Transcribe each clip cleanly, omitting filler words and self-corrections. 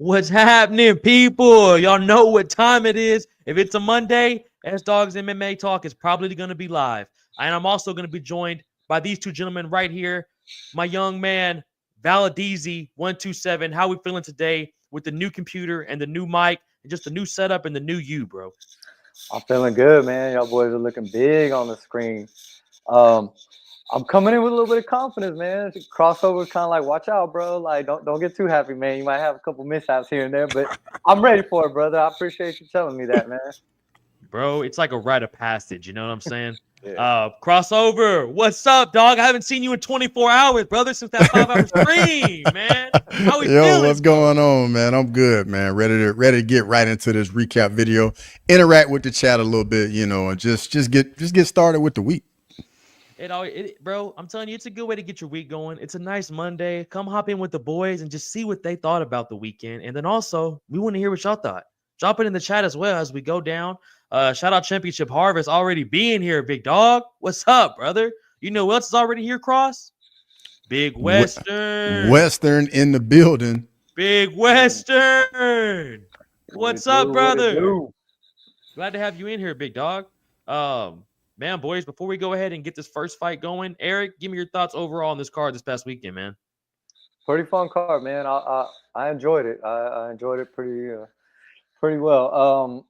What's happening, people? Y'all know what time it is. If it's a Monday, S Dogs MMA Talk is probably going to be live. And I'm also going to be joined by these two gentlemen right here. My young man, Valadizi127. How we feeling today with the new computer and the new mic and just the new setup and the new you, bro? I'm feeling good, man. Y'all boys are looking big on the screen. Um, I'm coming in with a little bit of confidence, man. Crossover kind of like, watch out, bro. Like, don't get too happy, man. You might have a couple mishaps here and there, but I'm ready for it, brother. I appreciate you telling me that, man. Bro, it's like a rite of passage. You know what I'm saying? Yeah. Crossover, what's up, dog? I haven't seen you in 24 hours, brother, since that 5-hour stream, man. How we Yo, feeling? what's going on, man? I'm good, man. Ready to get right into this recap video. Interact with the chat a little bit, and just get started with the week. Bro, I'm telling you, it's a good way to get your week going. It's a nice Monday. Come hop in with the boys and just see what they thought about the weekend. And then also, we want to hear what y'all thought. Drop it in the chat as well as we go down. Shout out Championship Harvest already being here, big dog. What's up, brother? You know who else is already here, Cross? Big Western. Western in the building. Big Western. What's up, brother? Glad to have you in here, big dog. Man, boys, before we go ahead and get this first fight going, Eric, give me your thoughts overall on this card this past weekend, man. Pretty fun card, man. I enjoyed it. I enjoyed it pretty well.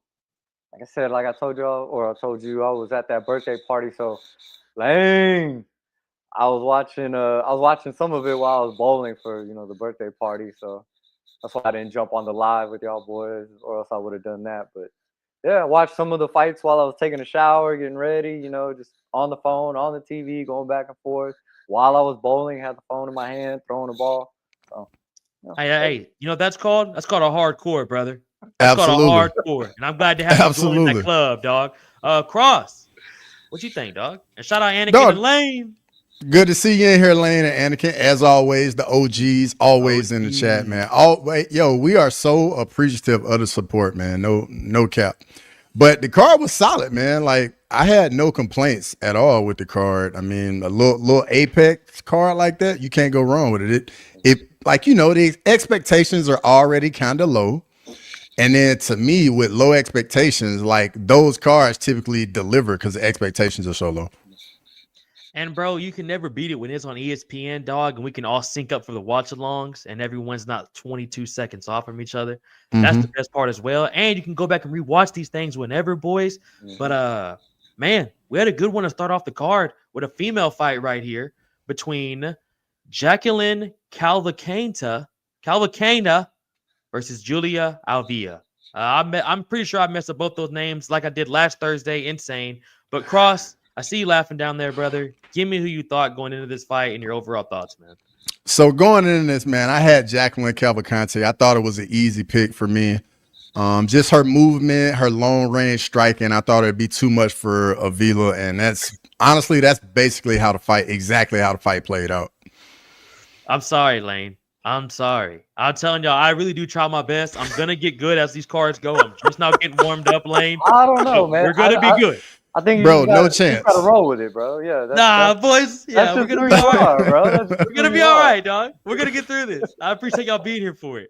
Like I said, like I told y'all, or I told you, I was at that birthday party. So, Lane, I was watching some of it while I was bowling for the birthday party. So that's why I didn't jump on the live with y'all boys, or else I would have done that. But yeah, I watched some of the fights while I was taking a shower, getting ready, just on the phone, on the TV, going back and forth. While I was bowling, had the phone in my hand, throwing the ball. So, Hey, you know what that's called? That's called a hardcore, brother. That's Absolutely. called a hardcore. And I'm glad to have you join that club, dog. Cross, what you think, dog? And shout out Anakin and Lane. Good to see you in here, Lane and Anakin. As always, the OGs always in the chat, man. We are so appreciative of the support, man. No cap. But the card was solid, man. Like, I had no complaints at all with the card. I mean, a little Apex card like that, you can't go wrong with it. It the expectations are already kind of low. And then to me, with low expectations, like those cards typically deliver because the expectations are so low. And bro, you can never beat it when it's on ESPN, dog, and we can all sync up for the watch-alongs, and everyone's not 22 seconds off from each other. That's the best part as well. And you can go back and rewatch these things whenever, boys. But man, we had a good one to start off the card with a female fight right here between Jacqueline Calvacana versus Julia Alvia. I'm pretty sure I messed up both those names like I did last Thursday. Insane. But Cross, I see you laughing down there, brother. Give me who you thought going into this fight and your overall thoughts, man. So going into this, man, I had Jacqueline Cavalcante. I thought it was an easy pick for me. Just her movement, her long range striking, I thought it'd be too much for Avila, and that's basically exactly how the fight played out. I'm sorry, Lane. I'm sorry. I'm telling y'all, I really do try my best. I'm gonna get good as these cards go. I'm just now getting warmed up, Lane. I don't know, man. We're gonna be good. I think no chance. You gotta roll with it, bro. Yeah. Boys. Yeah, we're gonna be all right, bro. We're gonna be all right, dog. We're gonna get through this. I appreciate y'all being here for it.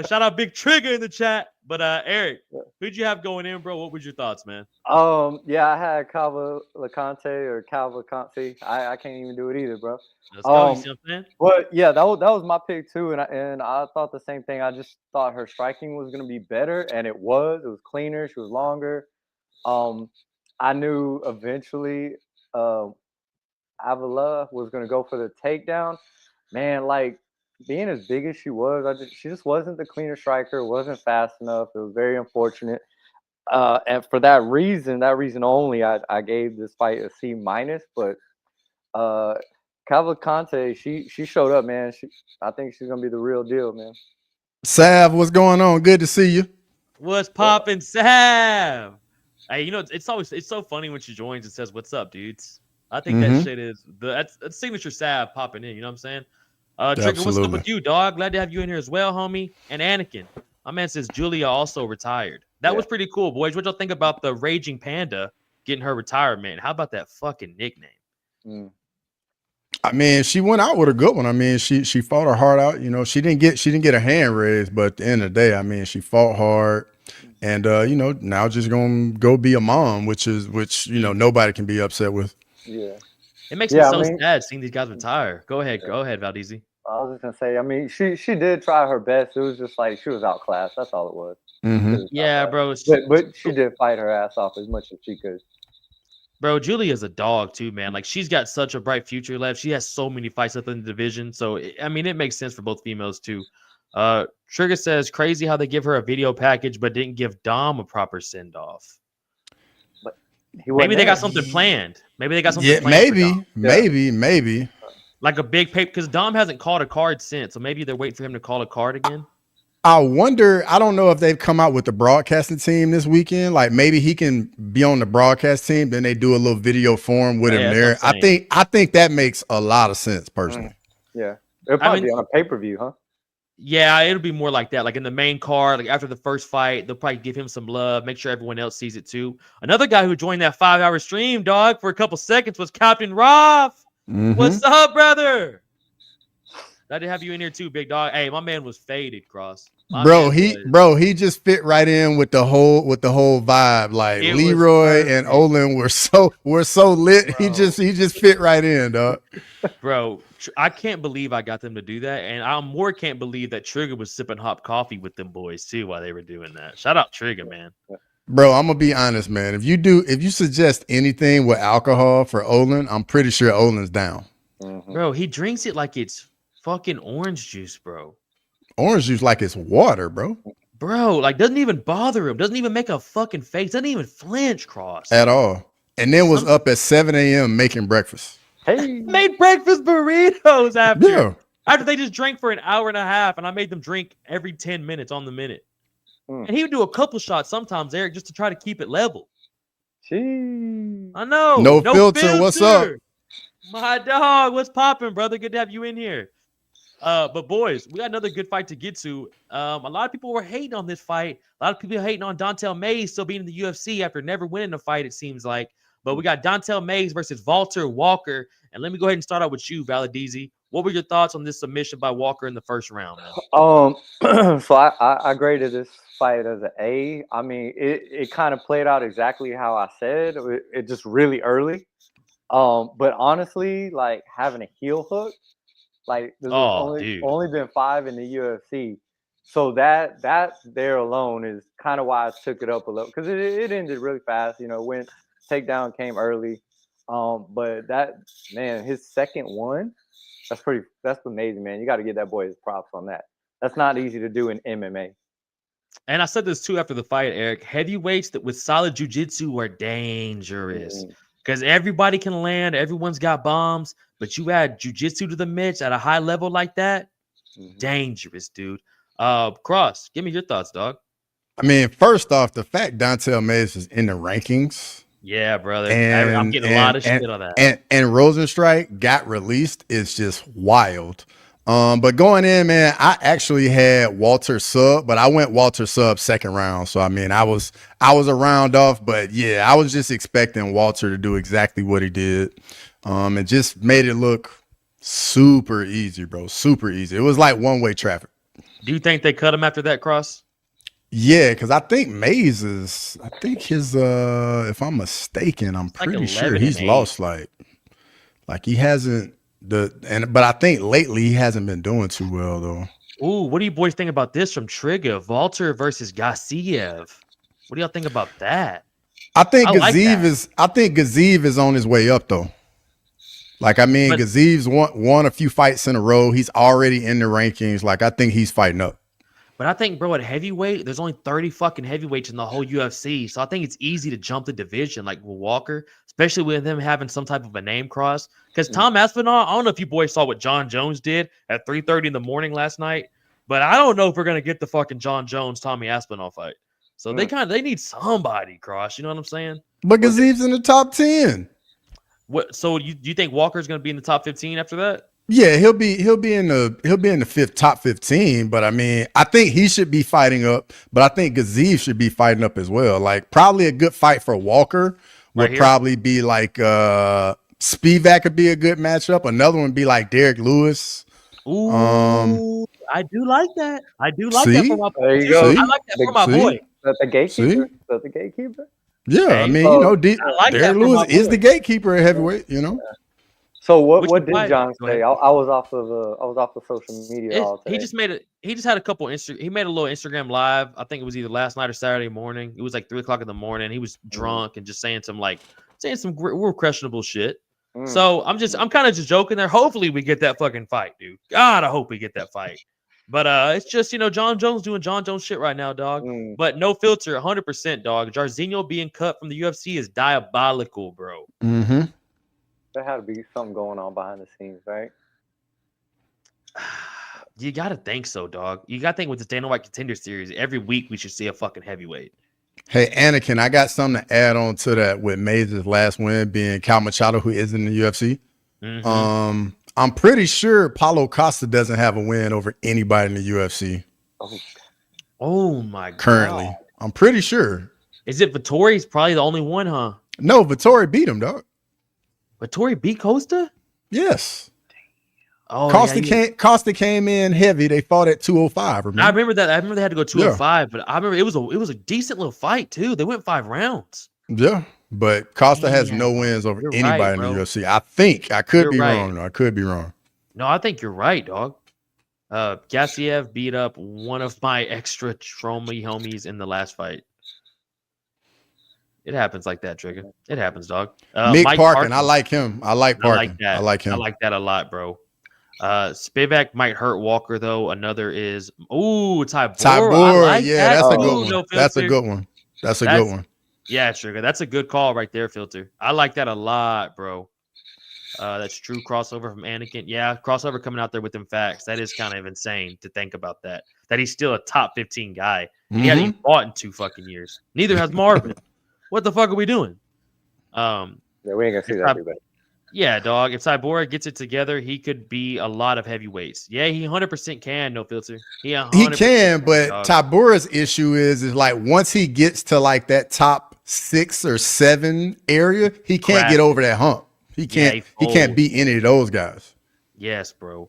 Shout out Big Trigger in the chat. But Eric, who'd you have going in, bro? What was your thoughts, man? Yeah, I had Cavalcante or Cavalcante. I can't even do it either, bro. Let's go. You see what I'm saying? But yeah, that was my pick too, and I thought the same thing. I just thought her striking was gonna be better, and it was. It was cleaner. She was longer. I knew eventually Avila was going to go for the takedown. Man, like being as big as she was, she just wasn't the cleaner striker, wasn't fast enough. It was very unfortunate. And for that reason only, I gave this fight a C-. But Cavalcante, she showed up, man. I think she's going to be the real deal, man. Sav, what's going on? Good to see you. What's poppin', Sav? Hey, it's so funny when she joins and says, "What's up, dudes?" I think that shit is that's signature Sav popping in. You know what I'm saying? Trigger, what's up with you, dog? Glad to have you in here as well, homie. And Anakin, my man says Julia also retired. That was pretty cool, boys. What y'all think about the Raging Panda getting her retirement? How about that fucking nickname? I mean, she went out with a good one. I mean, she fought her heart out. You know, she didn't get her hand raised, but at the end of the day, I mean, she fought hard, and you know, now just gonna go be a mom, which you know nobody can be upset with. Yeah. It makes me so sad seeing these guys retire. Go ahead, Valdez. I was just gonna say, I mean, she did try her best. It was just like she was outclassed. That's all it was. Yeah, bro. But she did fight her ass off as much as she could. Bro, Julia's a dog too, man. Like she's got such a bright future left. She has so many fights left in the division. So I mean, it makes sense for both females too. Trigger says crazy how they give her a video package but didn't give Dom a proper send off. But maybe they got something planned. Maybe they got something. Yeah, planned maybe. Like a big paper because Dom hasn't called a card since. So maybe they're waiting for him to call a card again. I wonder, I don't know if they've come out with the broadcasting team this weekend. Like maybe he can be on the broadcast team, then they do a little video for him with him there. I think that makes a lot of sense personally. Yeah. It'll probably be on a pay-per-view, huh? Yeah, it'll be more like that. Like in the main card, like after the first fight, they'll probably give him some love, make sure everyone else sees it too. Another guy who joined that 5-hour stream, dog, for a couple seconds was Captain Roth. What's up, brother? Glad to have you in here too, big dog. Hey, my man was faded, Cross. He just fit right in with the whole vibe. Like Leroy and Olin were so lit. Bro. He just fit right in, dog. Bro, I can't believe I got them to do that, and I more can't believe that Trigger was sipping hot coffee with them boys too while they were doing that. Shout out Trigger, man. Bro, I'm gonna be honest, man. If you suggest anything with alcohol for Olin, I'm pretty sure Olin's down. Bro, he drinks it like it's fucking orange juice, bro. Orange juice like it's water, bro. Bro, like doesn't even bother him. Doesn't even make a fucking face. Doesn't even flinch, Cross. At all. And then was up at 7 a.m. making breakfast. Hey. Made breakfast burritos after they just drank for an hour and a half, and I made them drink every 10 minutes on the minute. And he would do a couple shots sometimes, Eric, just to try to keep it level. Jeez. I know. No filter. What's up? My dog, what's popping, brother? Good to have you in here. But boys, we got another good fight to get to. A lot of people were hating on this fight. A lot of people hating on Dontel Mays still being in the UFC after never winning a fight, it seems like. But we got Dontel Mays versus Walter Walker. And let me go ahead and start out with you, Valadezi. What were your thoughts on this submission by Walker in the first round, man? So I graded this fight as an A. I mean, it kind of played out exactly how I said. It just really early. But honestly, like having a heel hook, like there's only been 5 in the UFC. So that there alone is kind of why I took it up a little, because it ended really fast. You know, when takedown came early. But that, man, his second one, that's amazing, man. You got to give that boy his props on that. That's not easy to do in MMA. And I said this too after the fight, Eric. Heavyweights that with solid jiu-jitsu are dangerous because everybody can land. Everyone's got bombs, but you add jiu-jitsu to the mix at a high level like that, dangerous, dude. Cross, give me your thoughts, dog. I mean, first off, the fact Dontel Mays is in the rankings. Yeah, brother. I'm getting a lot of shit on that. And Rosenstrike got released is just wild. But going in, man, I actually had Walter sub, but I went Walter sub second round. So I mean, I was a round off, but yeah, I was just expecting Walter to do exactly what he did. It just made it look super easy, bro. Super easy. It was like one-way traffic. Do you think they cut him after that, Cross? Yeah, because I think Mays is, his if I'm mistaken, I'm pretty sure he's lost like he hasn't but I think lately he hasn't been doing too well though. Ooh, what do you boys think about this from Trigger? Walter versus Gassiev. What do y'all think about that? I think Gassiev is on his way up though. Like, I mean, Gaziev's won a few fights in a row. He's already in the rankings. Like, I think he's fighting up. But I think, bro, at heavyweight, there's only 30 fucking heavyweights in the whole UFC. So I think it's easy to jump the division like with Walker, especially with him having some type of a name cross. Because Tom Aspinall, I don't know if you boys saw what John Jones did at 3:30 in the morning last night, but I don't know if we're going to get the fucking John Jones-Tommy Aspinall fight. So they need somebody, Cross. You know what I'm saying? But Gaziev's in the top 10. What? So do you think Walker's going to be in the top 15 after that? Yeah, he'll be in the top 15, but I mean, I think he should be fighting up, but I think Gaziev should be fighting up as well. Like, probably a good fight for Walker would probably be like Spivak could be a good matchup. Another one would be like Derek Lewis. Ooh, I do like that. I do like that See? for my boy. There you too. go. I like that for my boy. Is that the gatekeeper? See? Is that the gatekeeper? Yeah, Hey, I mean, so- you know, I like that Derek for Lewis my is boy. the gatekeeper at heavyweight, you know. So what Which what is did why- John go say? ahead. I was off of social media all He day. just had a couple he made a little Instagram live. I think it was either last night or Saturday morning. It was like 3:00 in the morning. He was drunk and just saying some real questionable shit. Mm. So I'm kind of just joking there. Hopefully we get that fucking fight, dude. God, I hope we get that fight. But it's just, you know, John Jones doing John Jones shit right now, dog. Mm. But no filter, 100%, dog. Jairzinho being cut from the UFC is diabolical, bro. Mm-hmm. There had to be something going on behind the scenes, right? You gotta think so, dog. You gotta think with the Dana White Contender Series, every week we should see a fucking heavyweight. Hey, Anakin, I got something to add on to that with Mays' last win being Cal Machado, who is in the UFC. Mm-hmm. I'm pretty sure Paulo Costa doesn't have a win over anybody in the UFC Oh my god. currently. I'm pretty sure. Is it Vittori? He's probably the only one, huh? No, Vittori beat him, dog. Vittori beat Costa? Yes. Oh, Costa came in heavy. They fought at 205. I Remember? remember that. I remember they had to go 205, but I remember it was a decent little fight too. They went 5 rounds. Yeah. But Costa has Damn, no wins over you're anybody right, in the bro. UFC. I think. I could You're be right. wrong. Though. I could be wrong. No, I think you're right, dog. Gassiev beat up one of my extra Tromy homies in the last fight. It happens like that, Trigger. It happens, dog. Mick Mike Parkin. I like him. I like I Parkin. like that. I like him. I like that a lot, bro. Spivak might hurt Walker though. Another is Tybura. I like Yeah, that. that's a Ooh, good one. no That's a filter. good one. That's a good one. Yeah, Sugar. That's a good call right there, Filter. I like that a lot, bro. That's true crossover from Anakin. Yeah, crossover coming out there with them facts. That is kind of insane to think about that. That he's still a top 15 guy. And he hasn't even fought in 2 fucking years. Neither has Marvin. What the fuck are we doing? Yeah, we ain't gonna see that, everybody. Yeah, dog. If Cybora gets it together, he could be a lot of heavyweights. Yeah, he 100% can, no filter. He can, but dog. Tybura's issue is like once he gets to like that top 6 or 7 area, he can't get over that hump. He can't. He can't beat any of those guys. Yes, bro.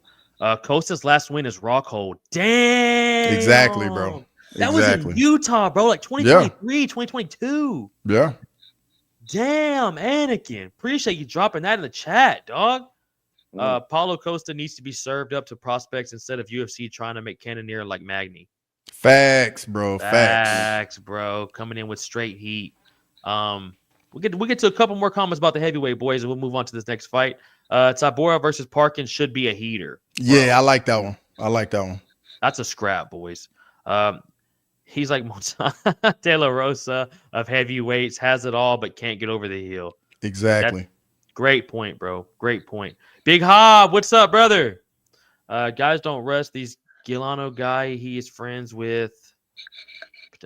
Costa's last win is Rockhold. Damn. Exactly, bro. That was in Utah, bro. Like 2023, 2022. Yeah. Damn, Anakin. Appreciate you dropping that in the chat, dog. Paulo Costa needs to be served up to prospects instead of UFC trying to make Cannonier like Magny. Facts, bro. Facts, bro. Coming in with straight heat. We'll get to a couple more comments about the heavyweight boys, and we'll move on to this next fight. Tabora versus Parkin should be a heater. Yeah, I like that one. I like that one. That's a scrap, boys. He's like Montana De La Rosa of heavyweights, has it all, but can't get over the heel. Exactly. Great point, bro. Great point. Big Hob, what's up, brother? Guys don't rest. These Gilano guy, he is friends with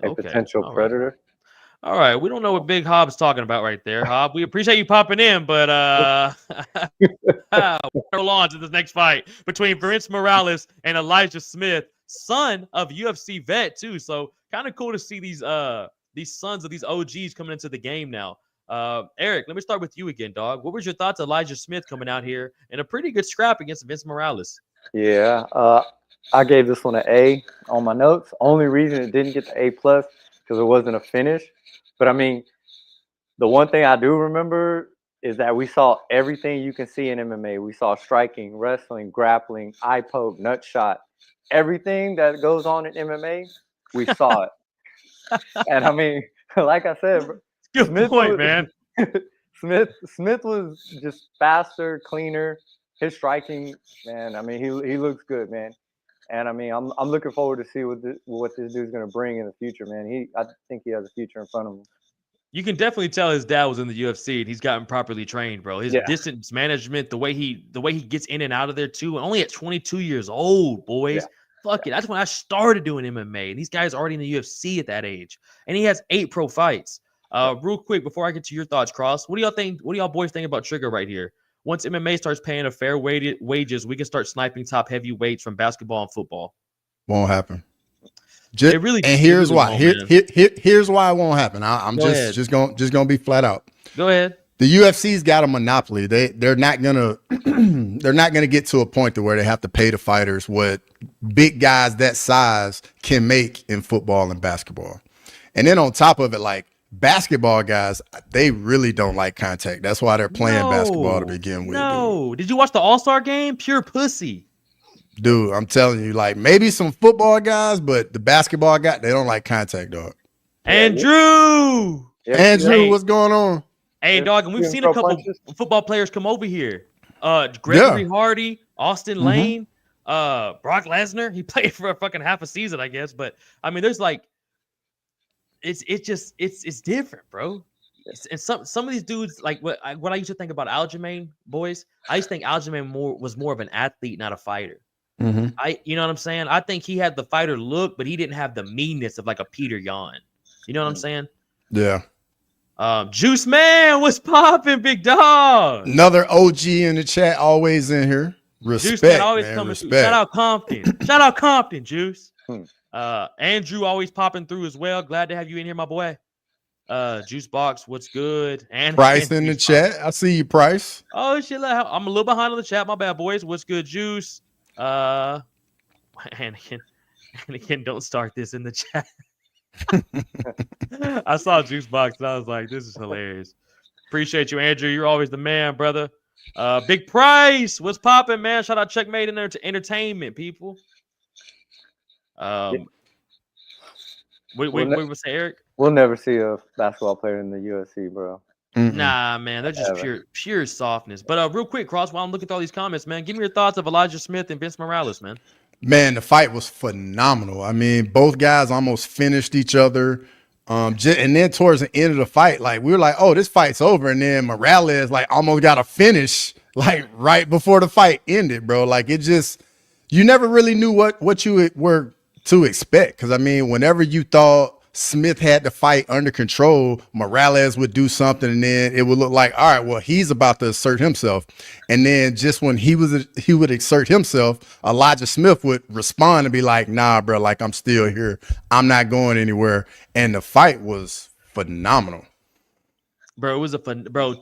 a potential predator. All right, we don't know what Big Hob's talking about right there, Hob. We appreciate you popping in, but we'll roll on to this next fight between Vince Morales and Elijah Smith, son of UFC vet too. So kind of cool to see these sons of these OGs coming into the game now. Eric, let me start with you again, dog. What was your thoughts of Elijah Smith coming out here in a pretty good scrap against Vince Morales? Yeah, I gave this one an A on my notes. Only reason it didn't get the A+ because it wasn't a finish. But I mean, the one thing I do remember is that we saw everything you can see in MMA. We saw striking, wrestling, grappling, eye poke, nut shot, everything that goes on in MMA. We saw it, and I mean, like I said, good point, man. Smith was just faster, cleaner. His striking, man. I mean, he looks good, man. And I mean, I'm looking forward to see what this dude's gonna bring in the future, man. I think he has a future in front of him. You can definitely tell his dad was in the UFC and he's gotten properly trained, bro. His distance management, the way he gets in and out of there too, and only at 22 years old, boys. Yeah. Fuck it. That's when I started doing MMA. And these guys are already in the UFC at that age. And he has 8 pro fights. Real quick, before I get to your thoughts, Cross, what do y'all think? What do y'all boys think about Trigger right here? Once MMA starts paying a fair wages, we can start sniping top heavyweights from basketball and football. Won't happen. Here's why. Here's why it won't happen. I'm just gonna be flat out. Go ahead. The UFC's got a monopoly. They're not gonna they're not gonna get to a point to where they have to pay the fighters what big guys that size can make in football and basketball. And then on top of it, like basketball guys, they really don't like contact. That's why they're playing basketball to begin with. No, did you watch the All-Star game? Pure pussy. Dude, I'm telling you, like maybe some football guys, but the basketball guy, they don't like contact, dog. Andrew! Andrew, what's going on? Hey, dog, and we've seen a couple football players come over here. Gregory Hardy, Austin Lane, Brock Lesnar. He played for a fucking half a season, I guess. But I mean, there's like, it's different, bro. And some of these dudes, like what I used to think about Aljamain boys, I used to think Aljamain was more of an athlete, not a fighter. You know what I'm saying? I think he had the fighter look, but he didn't have the meanness of like a Peter Yan. You know what I'm saying? Yeah. Juice Man, what's popping, big dog? Another OG in the chat, always in here. Respect, Juice Man always coming through. Shout out Compton. Shout out Compton, Juice. Andrew always popping through as well. Glad to have you in here, my boy. Juice Box, what's good? And Price in the chat. I see you, Price. Oh shit, I'm a little behind on the chat. My bad, boys. What's good, Juice? Anakin, don't start this in the chat. I saw Juice Box and I was like, this is hilarious. Appreciate you, Andrew. You're always the man, brother. Big Price, what's popping, man? Shout out Checkmate in there to entertainment, people. What was say, Eric? We'll never see a basketball player in the UFC, bro. Nah, man, they're just pure softness. But real quick, Cross, while I'm looking at all these comments, man, give me your thoughts of Elijah Smith and Vince Morales, man. Man, the fight was phenomenal. I mean, both guys almost finished each other. And then towards the end of the fight, like we were like, oh, this fight's over. And then Morales like almost got a finish like right before the fight ended, bro. Like it just, you never really knew what you were to expect. Cause I mean, whenever you thought Smith had the fight under control, Morales would do something and then it would look like, all right, well, he's about to assert himself. And then just when he would exert himself, Elijah Smith would respond and be like, nah, bro, like I'm still here. I'm not going anywhere. And the fight was phenomenal. Bro, it was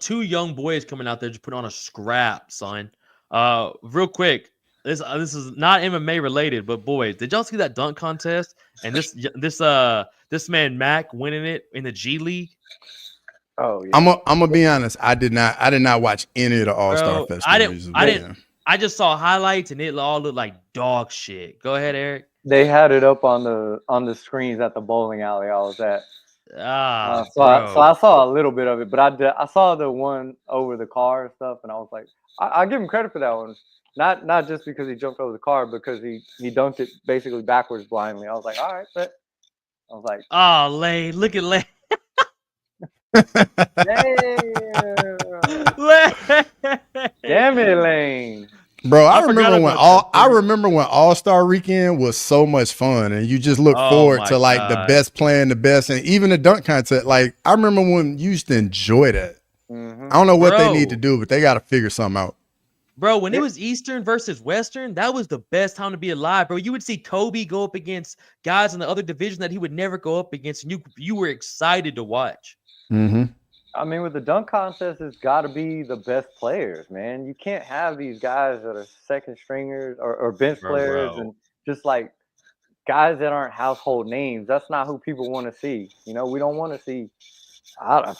two young boys coming out there just put on a scrap, son. Real quick, this is not MMA related, but boys, did y'all see that dunk contest? And this man Mac winning it in the G League. Oh, yeah. I'm gonna be honest. I did not watch any of the All-Star festivals. I just saw highlights and it all looked like dog shit. Go ahead, Eric. They had it up on the screens at the bowling alley I was at. So I saw a little bit of it, but I saw the one over the car and stuff, and I was like, I give him credit for that one. Not just because he jumped over the car, because he dunked it basically backwards blindly. I was like, all right, but I was like, oh, Lane, look at Lane. Damn it, Lane. Bro, I remember when All-Star Weekend was so much fun, and you just look forward to like the best playing the best, and even the dunk contest. Like I remember when you used to enjoy that. I don't know what they need to do, but they got to figure something out. Bro, when it was Eastern versus Western, that was the best time to be alive, bro. You would see Kobe go up against guys in the other division that he would never go up against, and you were excited to watch. I mean, with the dunk contest, it's got to be the best players, man. You can't have these guys that are second stringers or bench players and just like guys that aren't household names. That's not who people want to see. You know, we don't want to see. I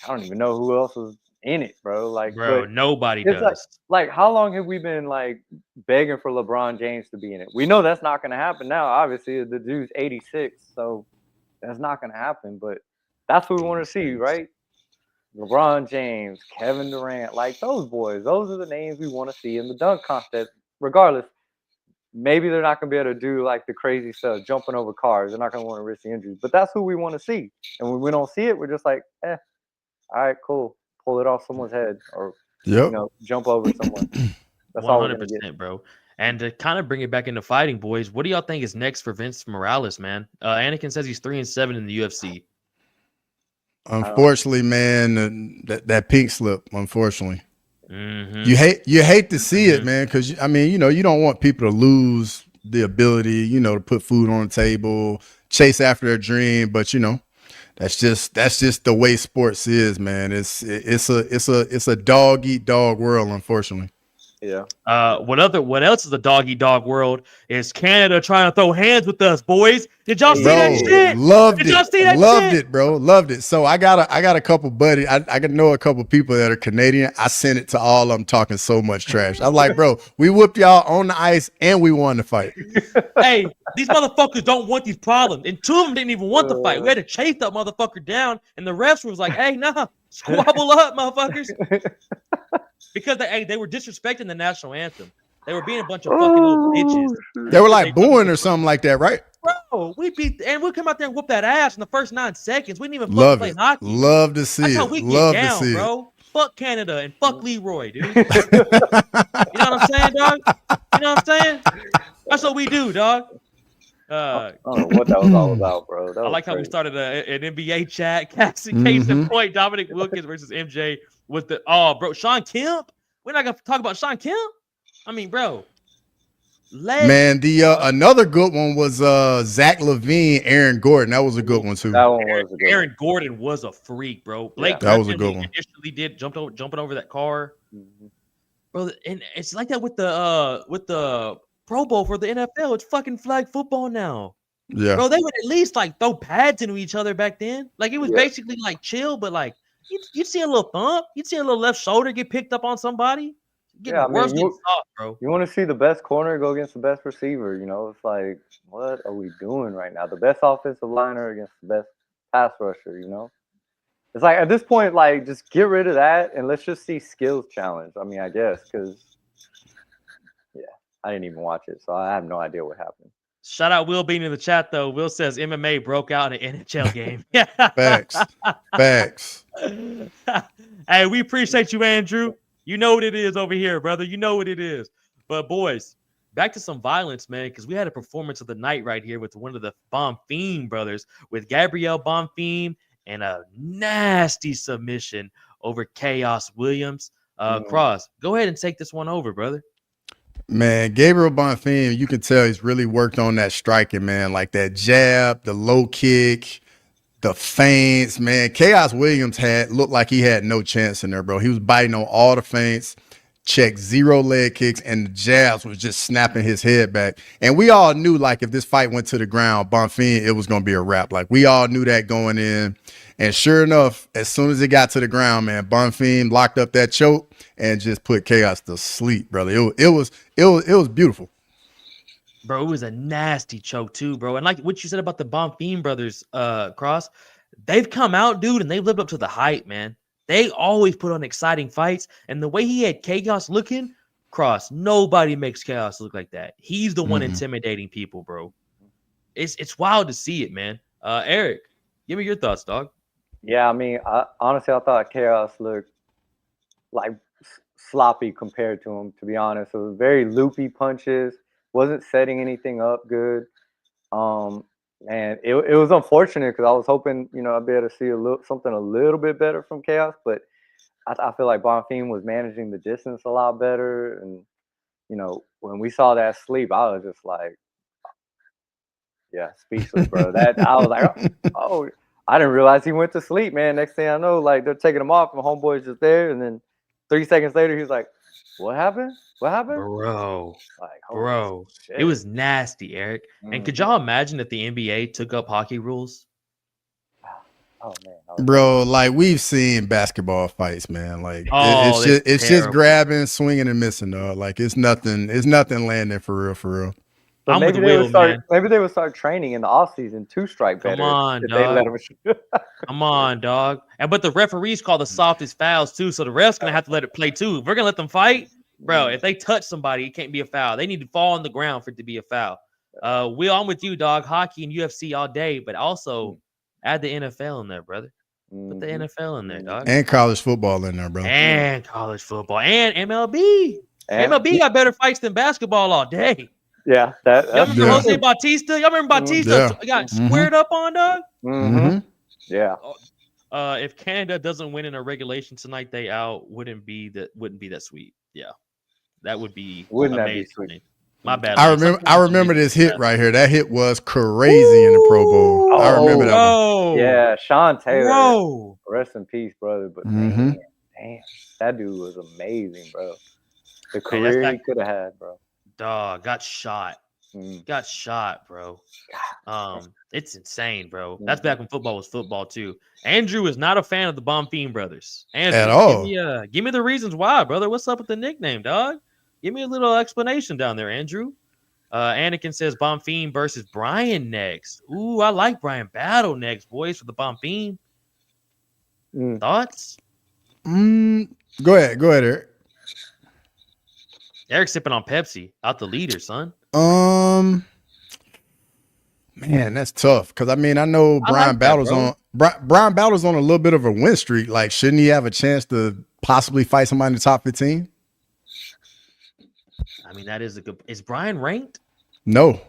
don't even know who else was in it, bro. Like, bro, nobody does. Like, how long have we been like begging for LeBron James to be in it? We know that's not going to happen now. Obviously, the dude's 86, so that's not going to happen. But that's what we want to see, right? LeBron James, Kevin Durant, like those boys. Those are the names we want to see in the dunk contest. Regardless, maybe they're not going to be able to do like the crazy stuff, jumping over cars. They're not going to want to risk the injuries. But that's who we want to see. And when we don't see it, we're just like, all right, cool. Pull it off someone's head or jump over someone. That's 100%, bro. And to kind of bring it back into fighting, boys, what do y'all think is next for Vince Morales, man? Anakin says he's 3-7 in the UFC. Unfortunately, man, that pink slip. Unfortunately, you hate to see it, man, because I mean, you don't want people to lose the ability, to put food on the table, chase after their dream. But That's just the way sports is, man. It's a dog eat dog world, unfortunately. Yeah. What else is a dog eat dog world is Canada trying to throw hands with us, boys. Did y'all see that Bro, shit? loved Did y'all see it. that Loved shit? it, bro. Loved it. So I got a couple buddies. I know a couple people that are Canadian. I sent it to all of them talking so much trash. I'm like, bro, we whooped y'all on the ice and we won the fight. Hey, these motherfuckers don't want these problems. And two of them didn't even want the fight. We had to chase that motherfucker down, and the refs was like, hey, nah, squabble up, motherfuckers. Because they were disrespecting the national anthem. They were being a bunch of fucking little bitches. They were like booing or something like that, right? Bro, we come out there and whoop that ass in the first 9 seconds. We didn't even Love play it. hockey. Love to see That's it. how we Love get to down, see bro. Fuck Canada and fuck Leroy, dude. You know what I'm saying, dog? You know what I'm saying? That's what we do, dog. I don't know what that was all about, bro. I like how we started an NBA chat. Case in point, Dominic Wilkins versus MJ with the bro, Sean Kemp. We're not gonna talk about Sean Kemp. I mean, bro. Man, the another good one was Zach LaVine, Aaron Gordon. That was a good one too. That one was a good Aaron Gordon was a freak, bro. Blake that was a good one. Initially did jumping over that car, bro. And it's like that with the Pro Bowl for the NFL. It's fucking flag football now. Yeah, bro. They would at least like throw pads into each other back then. Like it was basically like chill, but like you'd see a little thump, you'd see a little left shoulder get picked up on somebody. Yeah, I mean, soft, bro. You want to see the best corner go against the best receiver. You know, it's like, what are we doing right now? The best offensive liner against the best pass rusher. You know, it's like at this point, like just get rid of that and let's just see skills challenge. I mean, I guess because I didn't even watch it, so I have no idea what happened. Shout out Will Bean in the chat though. Will says MMA broke out in an NHL game. Facts. Hey, we appreciate you, Andrew. You know what it is over here, brother. You know what it is. But boys, back to some violence, man, because we had a performance of the night right here with one of the Bonfim brothers, with Gabriel Bonfim and a nasty submission over Chaos Williams. Cross, go ahead and take this one over, brother. Man, Gabriel Bonfim, you can tell he's really worked on that striking, man, like that jab, the low kick, the feints, man. Chaos Williams looked like he had no chance in there, bro. He was biting on all the feints, checked 0 leg kicks, and the jabs was just snapping his head back. And we all knew, like, if this fight went to the ground, Bonfim, it was going to be a wrap. Like, we all knew that going in. And sure enough, as soon as it got to the ground, man, Bonfim locked up that choke and just put Chaos to sleep, brother. It was beautiful. Bro, it was a nasty choke too, bro. And like what you said about the Bonfim brothers, Cross, they've come out, dude, and they've lived up to the hype, man. They always put on exciting fights. And the way he had Chaos looking, Cross, nobody makes Chaos look like that. He's the one intimidating people, bro. It's wild to see it, man. Eric, give me your thoughts, dog. Yeah, I mean, honestly, I thought Chaos looked like sloppy compared to him, to be honest. It was very loopy punches, wasn't setting anything up good. And it was unfortunate because I was hoping, you know, I'd be able to see something a little bit better from Chaos, but I feel like Bonfim was managing the distance a lot better. And, you know, when we saw that sleep, I was just like, yeah, speechless, bro. I was like, oh, I didn't realize he went to sleep, man. Next thing I know, like they're taking him off, and homeboy's just there, and then 3 seconds later, he's like, "What happened? What happened, bro?" Like, bro, it was nasty, Eric. And could y'all imagine if the NBA took up hockey rules? Oh man, bro, like we've seen basketball fights, man. Like it's just grabbing, swinging, and missing, dog. Like it's nothing landing for real. But maybe they would start training in the offseason to strike better. Come on, dog. Come on, dog. But the referees call the softest fouls too, so the refs gonna have to let it play too. If we're gonna let them fight, bro, if they touch somebody, it can't be a foul. They need to fall on the ground for it to be a foul. I'm with you, dog. Hockey and UFC all day, but also add the NFL in there, brother. Put the NFL in there, dog. And college football in there, brother. And college football and MLB. MLB got better fights than basketball all day. Yeah, y'all remember Jose Bautista? Y'all remember Bautista got squared up on, dog? Yeah. If Canada doesn't win in a regulation tonight, they out. Wouldn't be that sweet. Yeah, that would be amazing. That be sweet? My bad. I remember this hit right here. That hit was crazy in the Pro Bowl. I remember that one. Yeah, Sean Taylor. Bro. Rest in peace, brother. But damn, that dude was amazing, bro. The career he could have had, bro. Dog got shot. Got shot, bro. It's insane, bro. That's back when football was football too. Andrew is not a fan of the Bonfim brothers. Andrew, at all. Give me the reasons why, brother. What's up with the nickname, dog? Give me a little explanation down there, Andrew. Anakin says Bonfim versus Brian next. Ooh, I like Brian Battle next, boys, for the Bonfim. Thoughts? Go ahead, Eric. Eric's sipping on Pepsi. Out the leader, son. Man, that's tough. Because I mean, I know Brian Battle's on a little bit of a win streak. Like, shouldn't he have a chance to possibly fight somebody in the top 15? I mean, that is a good. Is Brian ranked? No.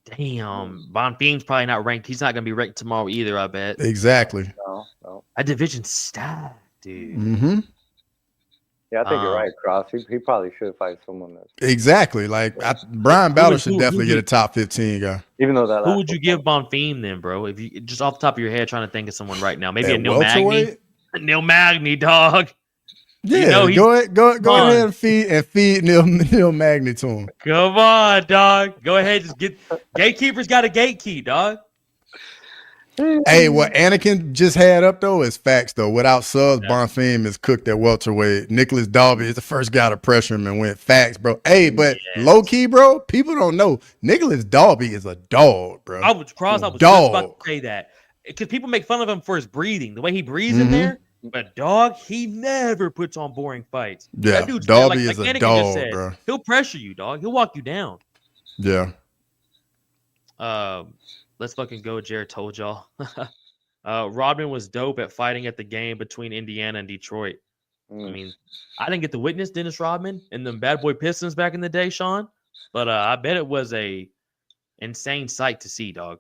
Damn, Bonfim's probably not ranked. He's not gonna be ranked tomorrow either. I bet. Exactly. No. A division stack, dude. Yeah, I think you're right, Cross. He probably should fight someone else. Exactly. Like Brian Battle should definitely get a top 15 guy. Even though that. Who would you give Bonfim then, bro? If you just off the top of your head trying to think of someone right now, maybe a Neil Magny. Neil Magny, dog. Yeah, go ahead and feed Neil Magny to him. Come on, dog. Go ahead, just get gatekeepers got a gate key, dog. Hey, what Anakin just had up though is facts though. Without subs, Bonfim is cooked at welterweight. Nicholas Dalby is the first guy to pressure him and went facts, bro. Hey, but low key, bro, people don't know Nicholas Dalby is a dog, bro. I was just about to say that because people make fun of him for his breathing, the way he breathes in there. But dog, he never puts on boring fights. Yeah, that dude's Dalby is a dog, bro. He'll pressure you, dog. He'll walk you down. Yeah. Let's fucking go. Jared told y'all. Rodman was dope at fighting at the game between Indiana and Detroit. I mean, I didn't get to witness Dennis Rodman and them bad boy Pistons back in the day, Sean. But I bet it was a insane sight to see, dog.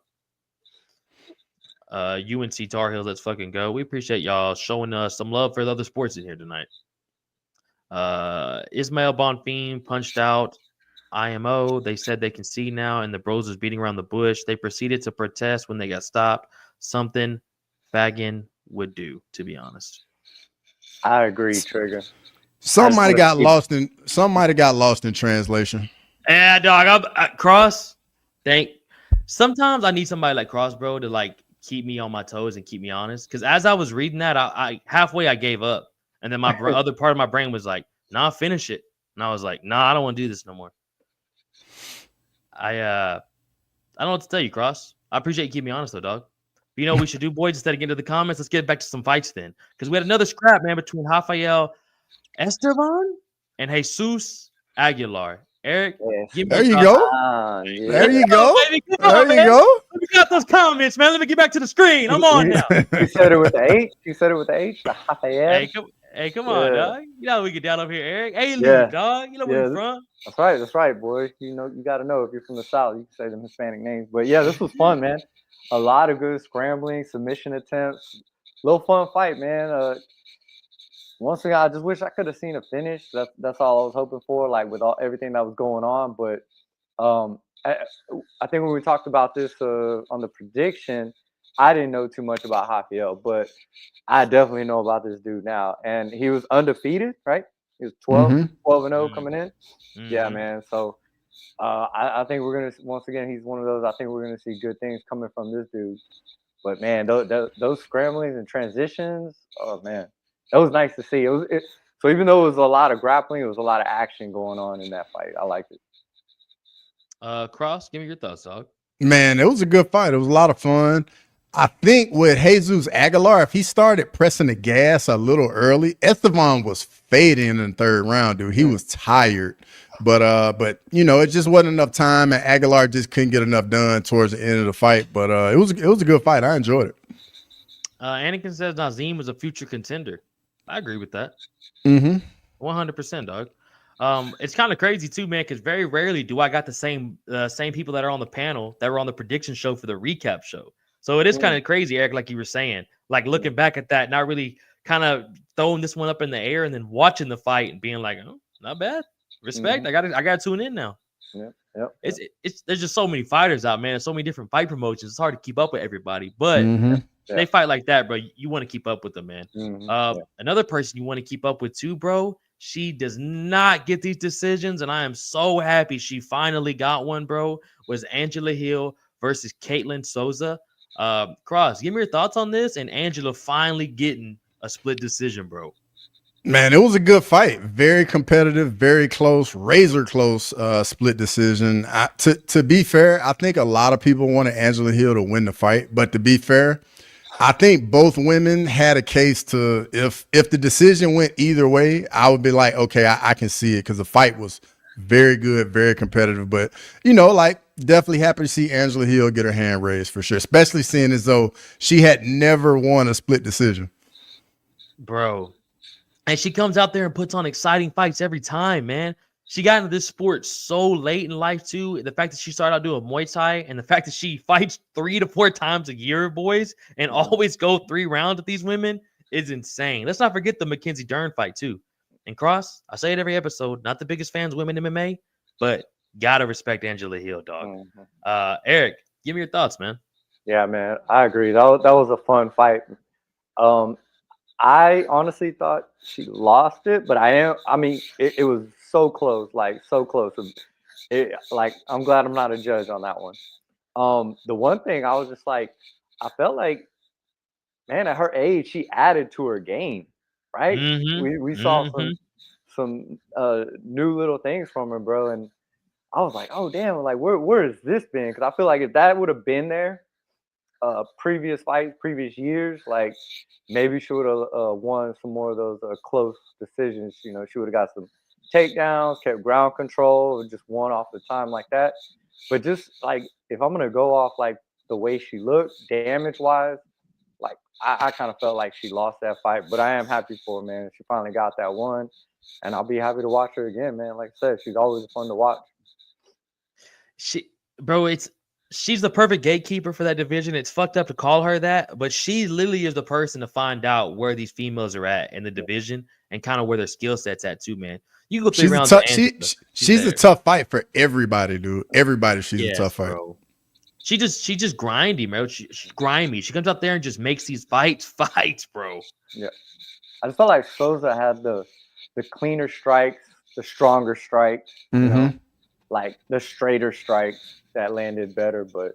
UNC Tar Heels, let's fucking go. We appreciate y'all showing us some love for the other sports in here tonight. Ismail Bonfim punched out IMO. They said they can see now, and the bros was beating around the bush. They proceeded to protest when they got stopped. Something Fagin would do, to be honest. I agree, Trigger. Some might have got lost in translation. Yeah, dog. Cross. Sometimes I need somebody like Cross, bro, to like keep me on my toes and keep me honest. Because as I was reading that, I halfway I gave up, and then my other part of my brain was like, "Nah, finish it." And I was like, "Nah, I don't want to do this no more." I don't know what to tell you, Cross. I appreciate you keeping me honest though, dog. But you know what we should do, boys? Instead of getting to the comments, let's get back to some fights then, because we had another scrap, man, between Rafael Esteban and Jesus Aguilar. Eric, there you go. There you go. There you go. Let me got those comments, man. Let me get back to the screen. I'm on now. You said it with the H. You said it with the H. Rafael. Hey, come on, dog. You know we get down up here, Eric. Hey, Luke, dog. You know where you're from. That's right, boy. You know, you got to know if you're from the South. You can say them Hispanic names. But yeah, this was fun, man. A lot of good scrambling, submission attempts. Little fun fight, man. Once again, I just wish I could have seen a finish. That's all I was hoping for, like with everything that was going on. But I think when we talked about this on the prediction, I didn't know too much about Rafael, but I definitely know about this dude now. And he was undefeated, right? He was 12-0 coming in. Yeah, man. So I think we're going to, once again, he's one of those, I think we're going to see good things coming from this dude. But, man, those scramblings and transitions, oh, man, that was nice to see. So even though it was a lot of grappling, it was a lot of action going on in that fight. I liked it. Cross, give me your thoughts, dog. Man, it was a good fight. It was a lot of fun. I think with Jesus Aguilar, if he started pressing the gas a little early, Esteban was fading in the third round, dude. He was tired. But you know, it just wasn't enough time, and Aguilar just couldn't get enough done towards the end of the fight. But it was a good fight. I enjoyed it. Anakin says Nazim was a future contender. I agree with that. 100%, dog. It's kind of crazy too, man, because very rarely do I got the same people that are on the panel that were on the prediction show for the recap show. So it is kind of crazy, Eric, like you were saying, like looking back at that, not really kind of throwing this one up in the air and then watching the fight and being like, oh, not bad. Respect. I got to tune in now. Yep. It's there's just so many fighters out, man. So many different fight promotions. It's hard to keep up with everybody, but they fight like that, bro. You want to keep up with them, man. Another person you want to keep up with too, bro. She does not get these decisions, and I am so happy she finally got one, bro. Was Angela Hill versus Caitlin Souza. Cross, give me your thoughts on this, and Angela finally getting a split decision, bro. Man, it was a good fight. Very competitive, very close, razor close split decision. To be fair, I think a lot of people wanted Angela Hill to win the fight. But to be fair, I think both women had a case to, if the decision went either way, I would be like, okay, I can see it because the fight was very good, very competitive. But, like, definitely happy to see Angela Hill get her hand raised for sure, especially seeing as though she had never won a split decision. Bro. And she comes out there and puts on exciting fights every time, man. She got into this sport so late in life, too. The fact that she started out doing Muay Thai and the fact that she fights 3 to 4 times a year, boys, and always go 3 rounds with these women is insane. Let's not forget the Mackenzie Dern fight, too. And Cross, I say it every episode, not the biggest fans of women MMA, but gotta respect Angela Hill, dog. Eric, give me your thoughts, man. Yeah, man, I agree. That was a fun fight. I honestly thought she lost it, but it was so close, like so close. I'm glad I'm not a judge on that one. The one thing I was just like, I felt like, man, at her age, she added to her game, right? We saw some new little things from her, bro, and I was like, oh damn, like where has this been? Because I feel like if that would have been there, previous fights, previous years, like maybe she would have won some more of those close decisions. She would have got some takedowns, kept ground control, and just won off the time like that. But just like, if I'm gonna go off like the way she looked, damage wise, like I kind of felt like she lost that fight. But I am happy for her, man. She finally got that one, and I'll be happy to watch her again, man. Like I said, she's always fun to watch. She's the perfect gatekeeper for that division. It's fucked up to call her that, but she literally is the person to find out where these females are at in the division and kind of where their skill set's at too, man. You go 3 rounds. She's a tough fight for everybody, dude. Everybody, she's a tough fight. Bro. She just grindy, bro. She's grimy. She comes out there and just makes these fights, bro. Yeah, I just felt like Souza had the cleaner strikes, the stronger strikes, like the straighter strikes that landed better. But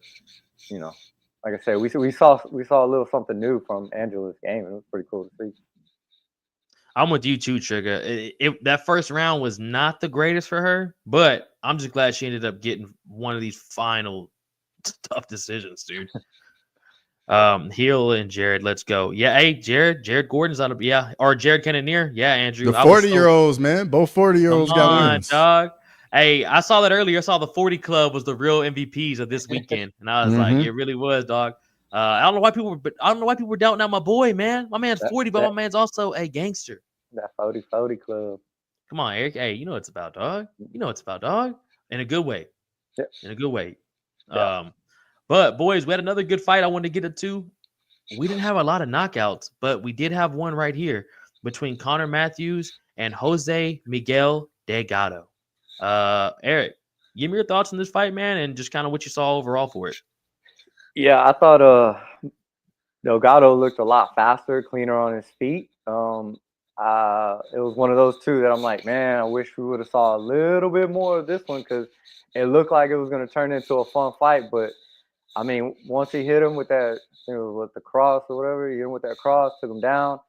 like I said, we saw a little something new from Angela's game, and it was pretty cool to see. I'm with you too, Trigger. That first round was not the greatest for her, but I'm just glad she ended up getting one of these final tough decisions, dude. Hill and Jared, let's go. Yeah, hey, Jared Gordon's on or Jared Cannonier. Yeah, Andrew. The 40-year-olds, man. Both 40-year-olds got wins. Dog. Hey, I saw that earlier. I saw the 40 Club was the real MVPs of this weekend, and I was like, it really was, dog. I don't know why people were doubting out my boy, man. My man's 40, but my man's also a gangster. That 40 Club. Come on, Eric. Hey, you know it's about, dog. You know it's about, dog. In a good way. Yep. In a good way. Yeah. But boys, we had another good fight I wanted to get into. We didn't have a lot of knockouts, but we did have one right here between Connor Matthews and Jose Miguel Delgado. Eric, give me your thoughts on this fight, man, and just kind of what you saw overall for it. Yeah, I thought Delgado looked a lot faster, cleaner on his feet. It was one of those two that I'm like, man, I wish we would have saw a little bit more of this one, because it looked like it was going to turn into a fun fight. But I mean, once he hit him with that, with the cross or whatever, he hit him with that cross, took him down,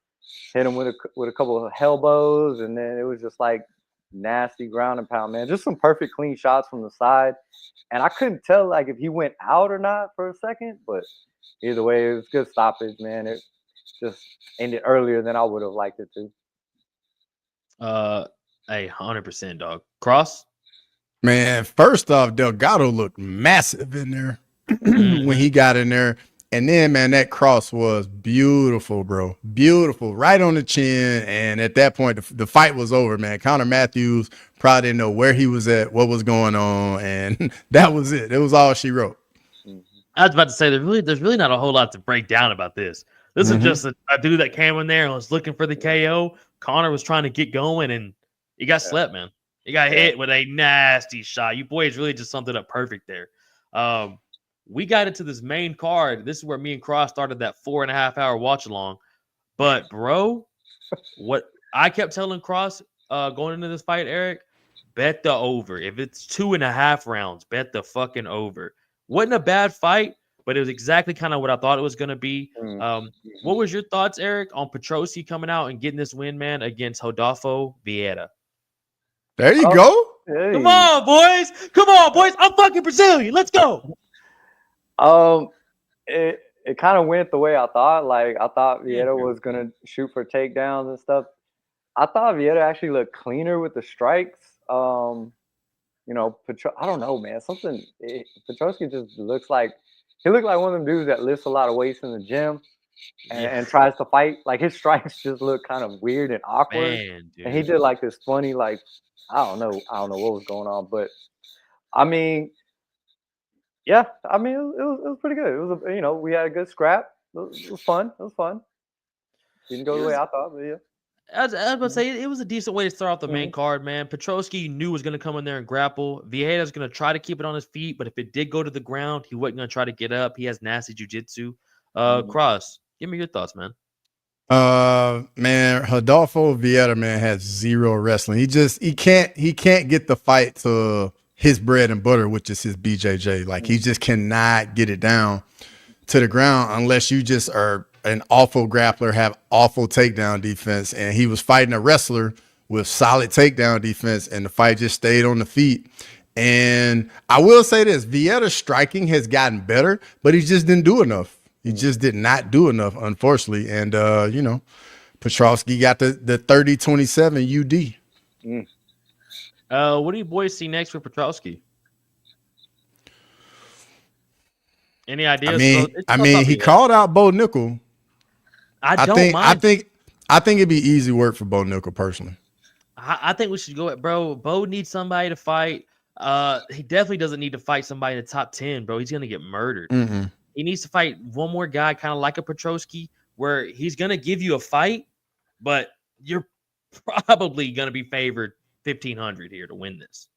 hit him with a couple of elbows, and then it was just like nasty ground and pound, man. Just some perfect clean shots from the side. And I couldn't tell like if he went out or not for a second, but either way, it was good stoppage, man. It just ended earlier than I would have liked it to. 100%, dog. Cross? Man, first off, Delgado looked massive in there when he got in there. And then, man, that cross was beautiful, bro. Beautiful. Right on the chin. And at that point, the fight was over, man. Connor Matthews probably didn't know where he was at, what was going on. And that was it. It was all she wrote. I was about to say, there's really not a whole lot to break down about this. This is just a dude that came in there and was looking for the KO. Connor was trying to get going, and he got slept, man. He got hit with a nasty shot. You boys really just summed it up perfect there. We got into this main card. This is where me and Cross started that 4.5 hour watch along. But bro, what I kept telling Cross going into this fight, Eric, bet the over. If it's 2.5 rounds, bet the fucking over. Wasn't a bad fight, but it was exactly kind of what I thought it was going to be. What was your thoughts, Eric, on Petroski coming out and getting this win, man, against Rodolfo Vieira? There you go. Hey. Come on, boys. Come on, boys. I'm fucking Brazilian. Let's go. It kind of went the way I thought. Like, I thought Vieira was gonna shoot for takedowns and stuff. I thought Vieira actually looked cleaner with the strikes. You know, I don't know, man. Petroski just looks like he looked like one of them dudes that lifts a lot of weights in the gym and tries to fight. Like, his strikes just look kind of weird and awkward. Man, dude. And he did like this funny, like, I don't know what was going on, but I mean, yeah, I mean, it was pretty good. It was, you know, we had a good scrap. It was fun. Didn't go the way I thought, but yeah. I was about to say, it was a decent way to start off the main card, man. Petroski knew was going to come in there and grapple. Vieira's going to try to keep it on his feet, but if it did go to the ground, he wasn't going to try to get up. He has nasty jiu-jitsu. Cross, give me your thoughts, man. Man, Rodolfo Vieira, man, has zero wrestling. He can't get the fight to his bread and butter, which is his BJJ. Like, he just cannot get it down to the ground unless you just are an awful grappler, have awful takedown defense. And he was fighting a wrestler with solid takedown defense, and the fight just stayed on the feet. And I will say this, Vieira's striking has gotten better, but he just didn't do enough. He just did not do enough, unfortunately. And, you know, Petroski got the 30-27 UD. What do you boys see next for Petroski? Any ideas? I mean, he called out Bo Nickel. I think it'd be easy work for Bo Nickel personally. I think we should go at bro. Bo needs somebody to fight. He definitely doesn't need to fight somebody in the top 10, bro. He's gonna get murdered. He needs to fight one more guy, kind of like a Petroski, where he's gonna give you a fight, but you're probably gonna be favored 1,500 here to win this.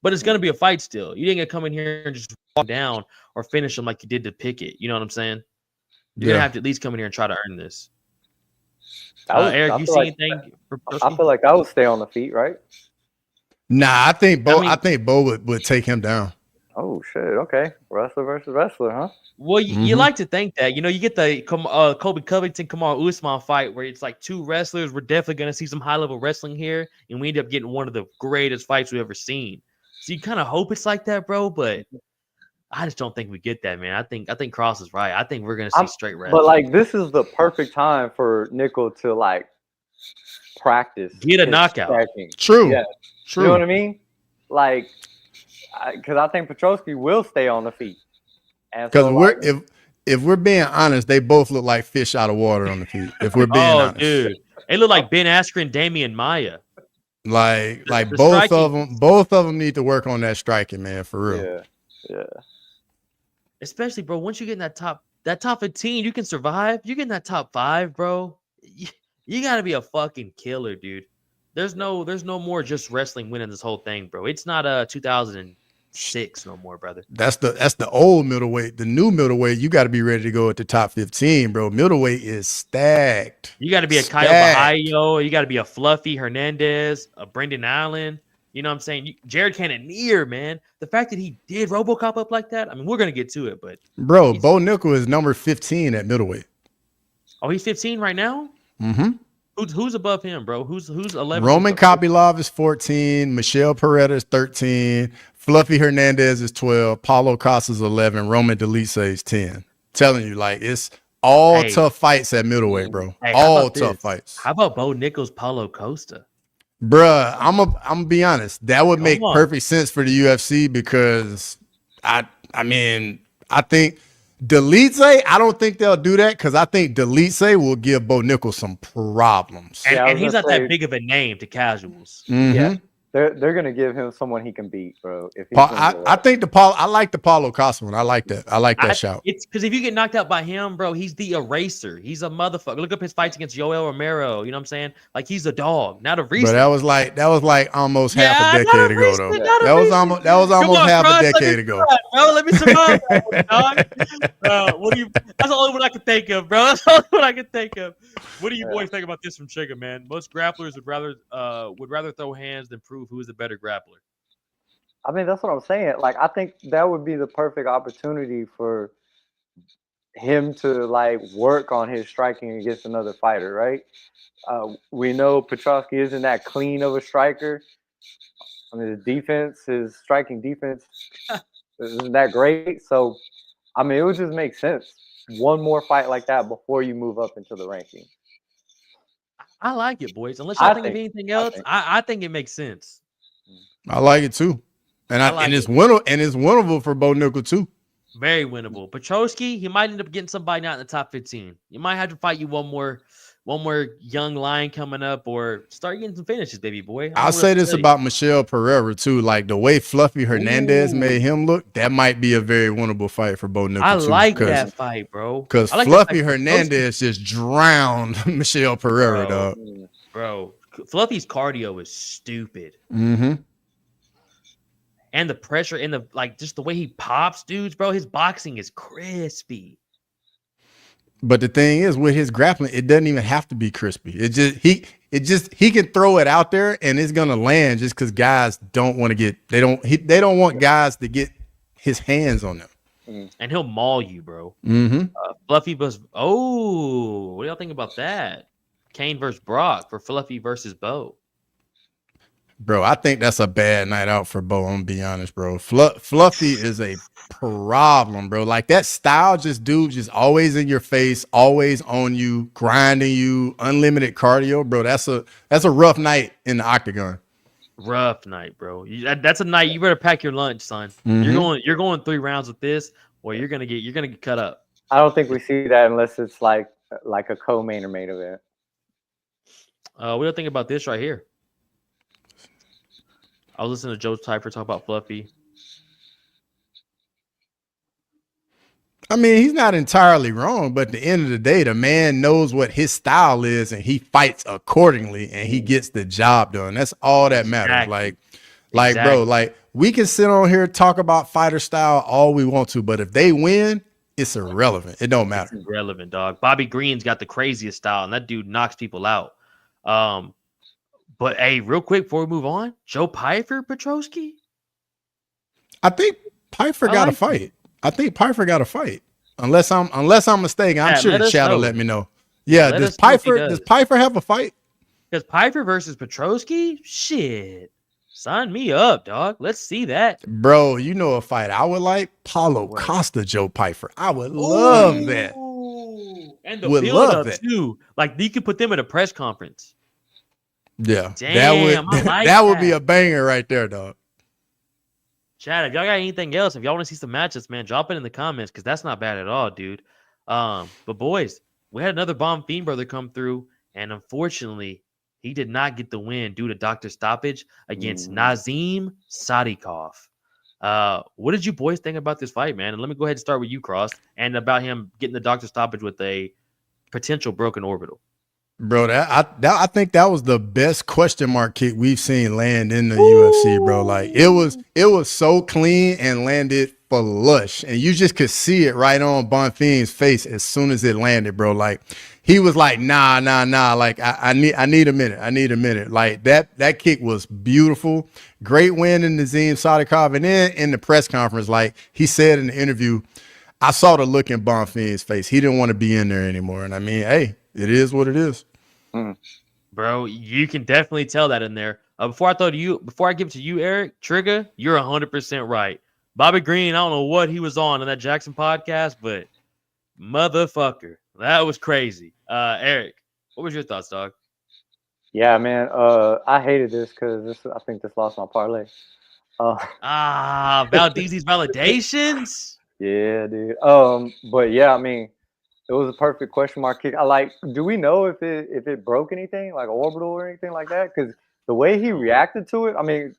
But it's gonna be a fight still. You ain't gonna come in here and just walk down or finish him like you did to Pickett. You know what I'm saying? You're gonna have to at least come in here and try to earn this. Eric, you see anything? I feel like I would stay on the feet, right? Nah, I think Bo would take him down. Oh shit! Okay, wrestler versus wrestler, huh? Well, you like to think that. You know, you get the Colby Covington, Kamaru Usman fight where it's like two wrestlers. We're definitely going to see some high-level wrestling here, and we end up getting one of the greatest fights we've ever seen. So you kind of hope it's like that, bro, but I just don't think we get that, man. I think Cross is right. I think we're going to see straight wrestling. But, like, this is the perfect time for Nickel to, like, practice. Get a knockout. Striking. True. Yeah. True. You know what I mean? Like, because I think Petroski will stay on the feet. Because if we're being honest, they both look like fish out of water on the feet. If we're being honest, dude, they look like Ben Askren, Damian Maya. Like both of them need to work on that striking, man, for real. Yeah. Especially, bro, once you get in that top 15, you can survive. You get in that top 5, bro. You gotta be a fucking killer, dude. There's no more just wrestling winning this whole thing, bro. It's not 2006 no more, brother. That's the old middleweight. The new middleweight, you got to be ready to go at the top 15, bro. Middleweight is stacked. You got to be a Kyle Bahayo. You got to be a Fluffy Hernandez, a Brendan Allen. You know what I'm saying? Jared Cannonier, man. The fact that he did RoboCop up like that, I mean, we're gonna get to it, but bro, Bo Nickel is number 15 at middleweight. Oh, he's 15 right now? Mm-hmm. Who's above him, bro? Who's 11? Roman Kopylov is 14. Michelle Peretta is 13. Fluffy Hernandez is 12. Paulo Costa is 11. Roman Delise is 10. Telling you, like, it's all tough fights at middleweight, bro. All tough fights. How about Bo Nickel's Paulo Costa? Bruh, I'm gonna be honest. That would make perfect sense for the UFC because I think Delise, I don't think they'll do that because I think Delise will give Bo Nickel some problems. And he's not that big of a name to casuals. Mm-hmm. Yeah. they're gonna give him someone he can beat, bro. If he's I think I like the Paulo Costa one. I like that. I like that shout. It's because if you get knocked out by him, bro, he's the eraser. He's a motherfucker. Look up his fights against Yoel Romero. You know what I'm saying? Like he's a dog. Not a recent. But that was like almost half a decade ago, though. That was almost half a decade ago. Bro, let me survive that one, dog. What do you? That's the only one I can think of, bro. That's the only one I can think of. What do you boys think about this from Trigger, man? Most grapplers would rather throw hands than prove who is the better grappler. I mean, that's what I'm saying. Like, I think that would be the perfect opportunity for him to like work on his striking against another fighter, right? We know Petroski isn't that clean of a striker. I mean, his striking defense isn't that great. So, I mean, it would just make sense. One more fight like that before you move up into the ranking. I like it, boys. Unless y'all think of anything else, I think it makes sense. I like it too. And it's winnable for Bo Nickel too. Very winnable. Petroski, he might end up getting somebody not in the top 15. You might have to fight you one more young lion coming up, or start getting some finishes, baby boy. I'll say this about Michelle Pereira too. Like the way Fluffy Hernandez made him look, that might be a very winnable fight for Bo Nickel. I like that fight, bro. Because Fluffy Hernandez just drowned Michelle Pereira, dog. Bro, Fluffy's cardio is stupid. Mm-hmm. And the pressure and just the way he pops dudes, bro. His boxing is crispy. But the thing is, with his grappling, it doesn't even have to be crispy. He can throw it out there and it's gonna land just because guys don't want to get they don't want guys to get his hands on them. And he'll maul you, bro. Mm-hmm. Fluffy versus what do y'all think about that? Kane versus Brock for Fluffy versus Bo. Bro, I think that's a bad night out for Bo. I'm gonna be honest, bro. Fluffy is a problem, bro. Like that style, dude, just always in your face, always on you, grinding you, unlimited cardio, bro. That's a rough night in the octagon. Rough night, bro. That's a night you better pack your lunch, son. Mm-hmm. You're going 3 rounds with this, or you're gonna get cut up. I don't think we see that unless it's like a co-main or main event. What do you think about this right here? I was listening to Joe Typer talk about Fluffy. I mean, he's not entirely wrong, but at the end of the day, the man knows what his style is and he fights accordingly and he gets the job done. That's all that matters. Exactly. Bro, like we can sit on here and talk about fighter style all we want to, but if they win, it's irrelevant. It don't matter. It's irrelevant, dog. Bobby Green's got the craziest style and that dude knocks people out. But hey, real quick before we move on, Joe Pyfer, Petroski? I think Pyfer got a fight. I think Pyfer got a fight. Unless I'm mistaken. I'm sure the chat will let me know. Yeah, does Pyfer have a fight? Does Pyfer versus Petroski? Shit. Sign me up, dog. Let's see that. Bro, you know a fight I would like? Paulo Costa, Joe Pyfer. I would love that. And the build-up too. Like you could put them at a press conference. Yeah, damn, that would be a banger right there, dog. Chad, if y'all got anything else, if y'all want to see some matches, man, drop it in the comments because that's not bad at all, dude. But boys, we had another Bomb Fiend brother come through, and unfortunately, he did not get the win due to doctor stoppage against Nazim Sadikov. What did you boys think about this fight, man? And let me go ahead and start with you, Cross, and about him getting the doctor stoppage with a potential broken orbital. Bro, I think that was the best question mark kick we've seen land in the UFC, bro. Like it was so clean and landed flush, and you just could see it right on Bonfim's face as soon as it landed, bro. Like he was like, nah. Like I need a minute. Like that kick was beautiful. Great win in Nazim Sadikov, and then in the press conference, like he said in the interview, I saw the look in Bonfim's face. He didn't want to be in there anymore, and I mean, hey. It is what it is. Bro, you can definitely tell that in there. Before I give it to you, Eric, Trigger, you're 100% right. Bobby Green, I don't know what he was on in that Jackson podcast, but motherfucker, that was crazy. Eric, what was your thoughts, dog? Yeah, man. I hated this because I think this lost my parlay. Valdez's validations? Yeah, dude. But yeah, I mean, it was a perfect question mark kick. Do we know if it broke anything, like orbital or anything like that? Because the way he reacted to it, I mean,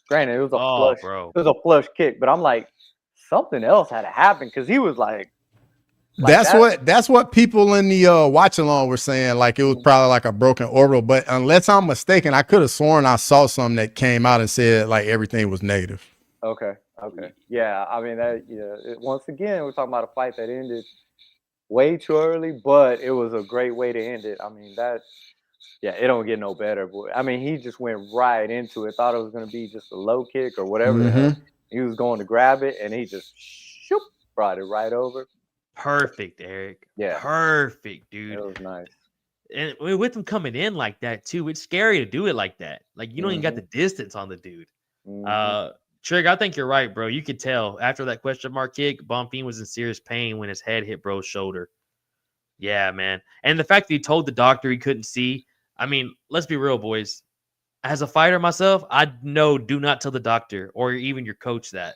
granted, it was a bro. it was a flush kick, but I'm like, something else had to happen because he was like that's what people in the watch along were saying. Like it was probably like a broken orbital, but unless I'm mistaken, I could have sworn I saw something that came out and said like everything was negative. Okay. Yeah, I mean once again, we're talking about a fight that ended way too early, but it was a great way to end it. I mean it don't get no better. But I mean, he just went right into it. Thought it was gonna be just a low kick or whatever the hell. He was going to grab it, and he just brought it right over. Perfect, Eric. Yeah, perfect, dude. It was nice. And with him coming in like that too, it's scary to do it like that. Like you don't even got the distance on the dude. Trig, I think you're right, bro. You could tell after that question mark kick, Bonfim was in serious pain when his head hit bro's shoulder. Yeah, man. And the fact that he told the doctor he couldn't see. I mean, let's be real, boys. As a fighter myself, I know do not tell the doctor or even your coach that.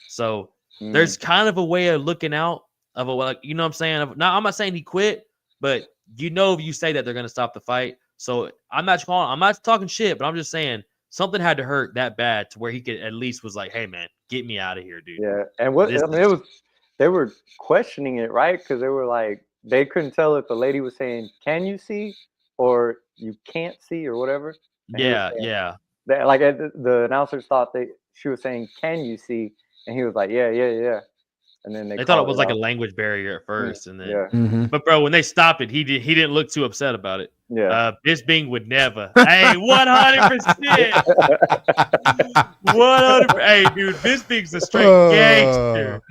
So there's kind of a way of looking out of a, like, you know what I'm saying? Now, I'm not saying he quit, but you know if you say that, they're going to stop the fight. So I'm not talking shit, but I'm just saying something had to hurt that bad to where he could at least was like, hey, man, get me out of here, dude. Yeah, and they were questioning it, right? Because they were like, they couldn't tell if the lady was saying, can you see? Or you can't see or whatever. And yeah. Like the announcers thought she was saying, can you see? And he was like, yeah. And then they thought it was like a language barrier at first, and then Mm-hmm. but bro, when they stopped it, he didn't look too upset about it. Yeah, Bisping would never. Hey, 100%. 100%. Hey, dude, Bisping's a straight gangster.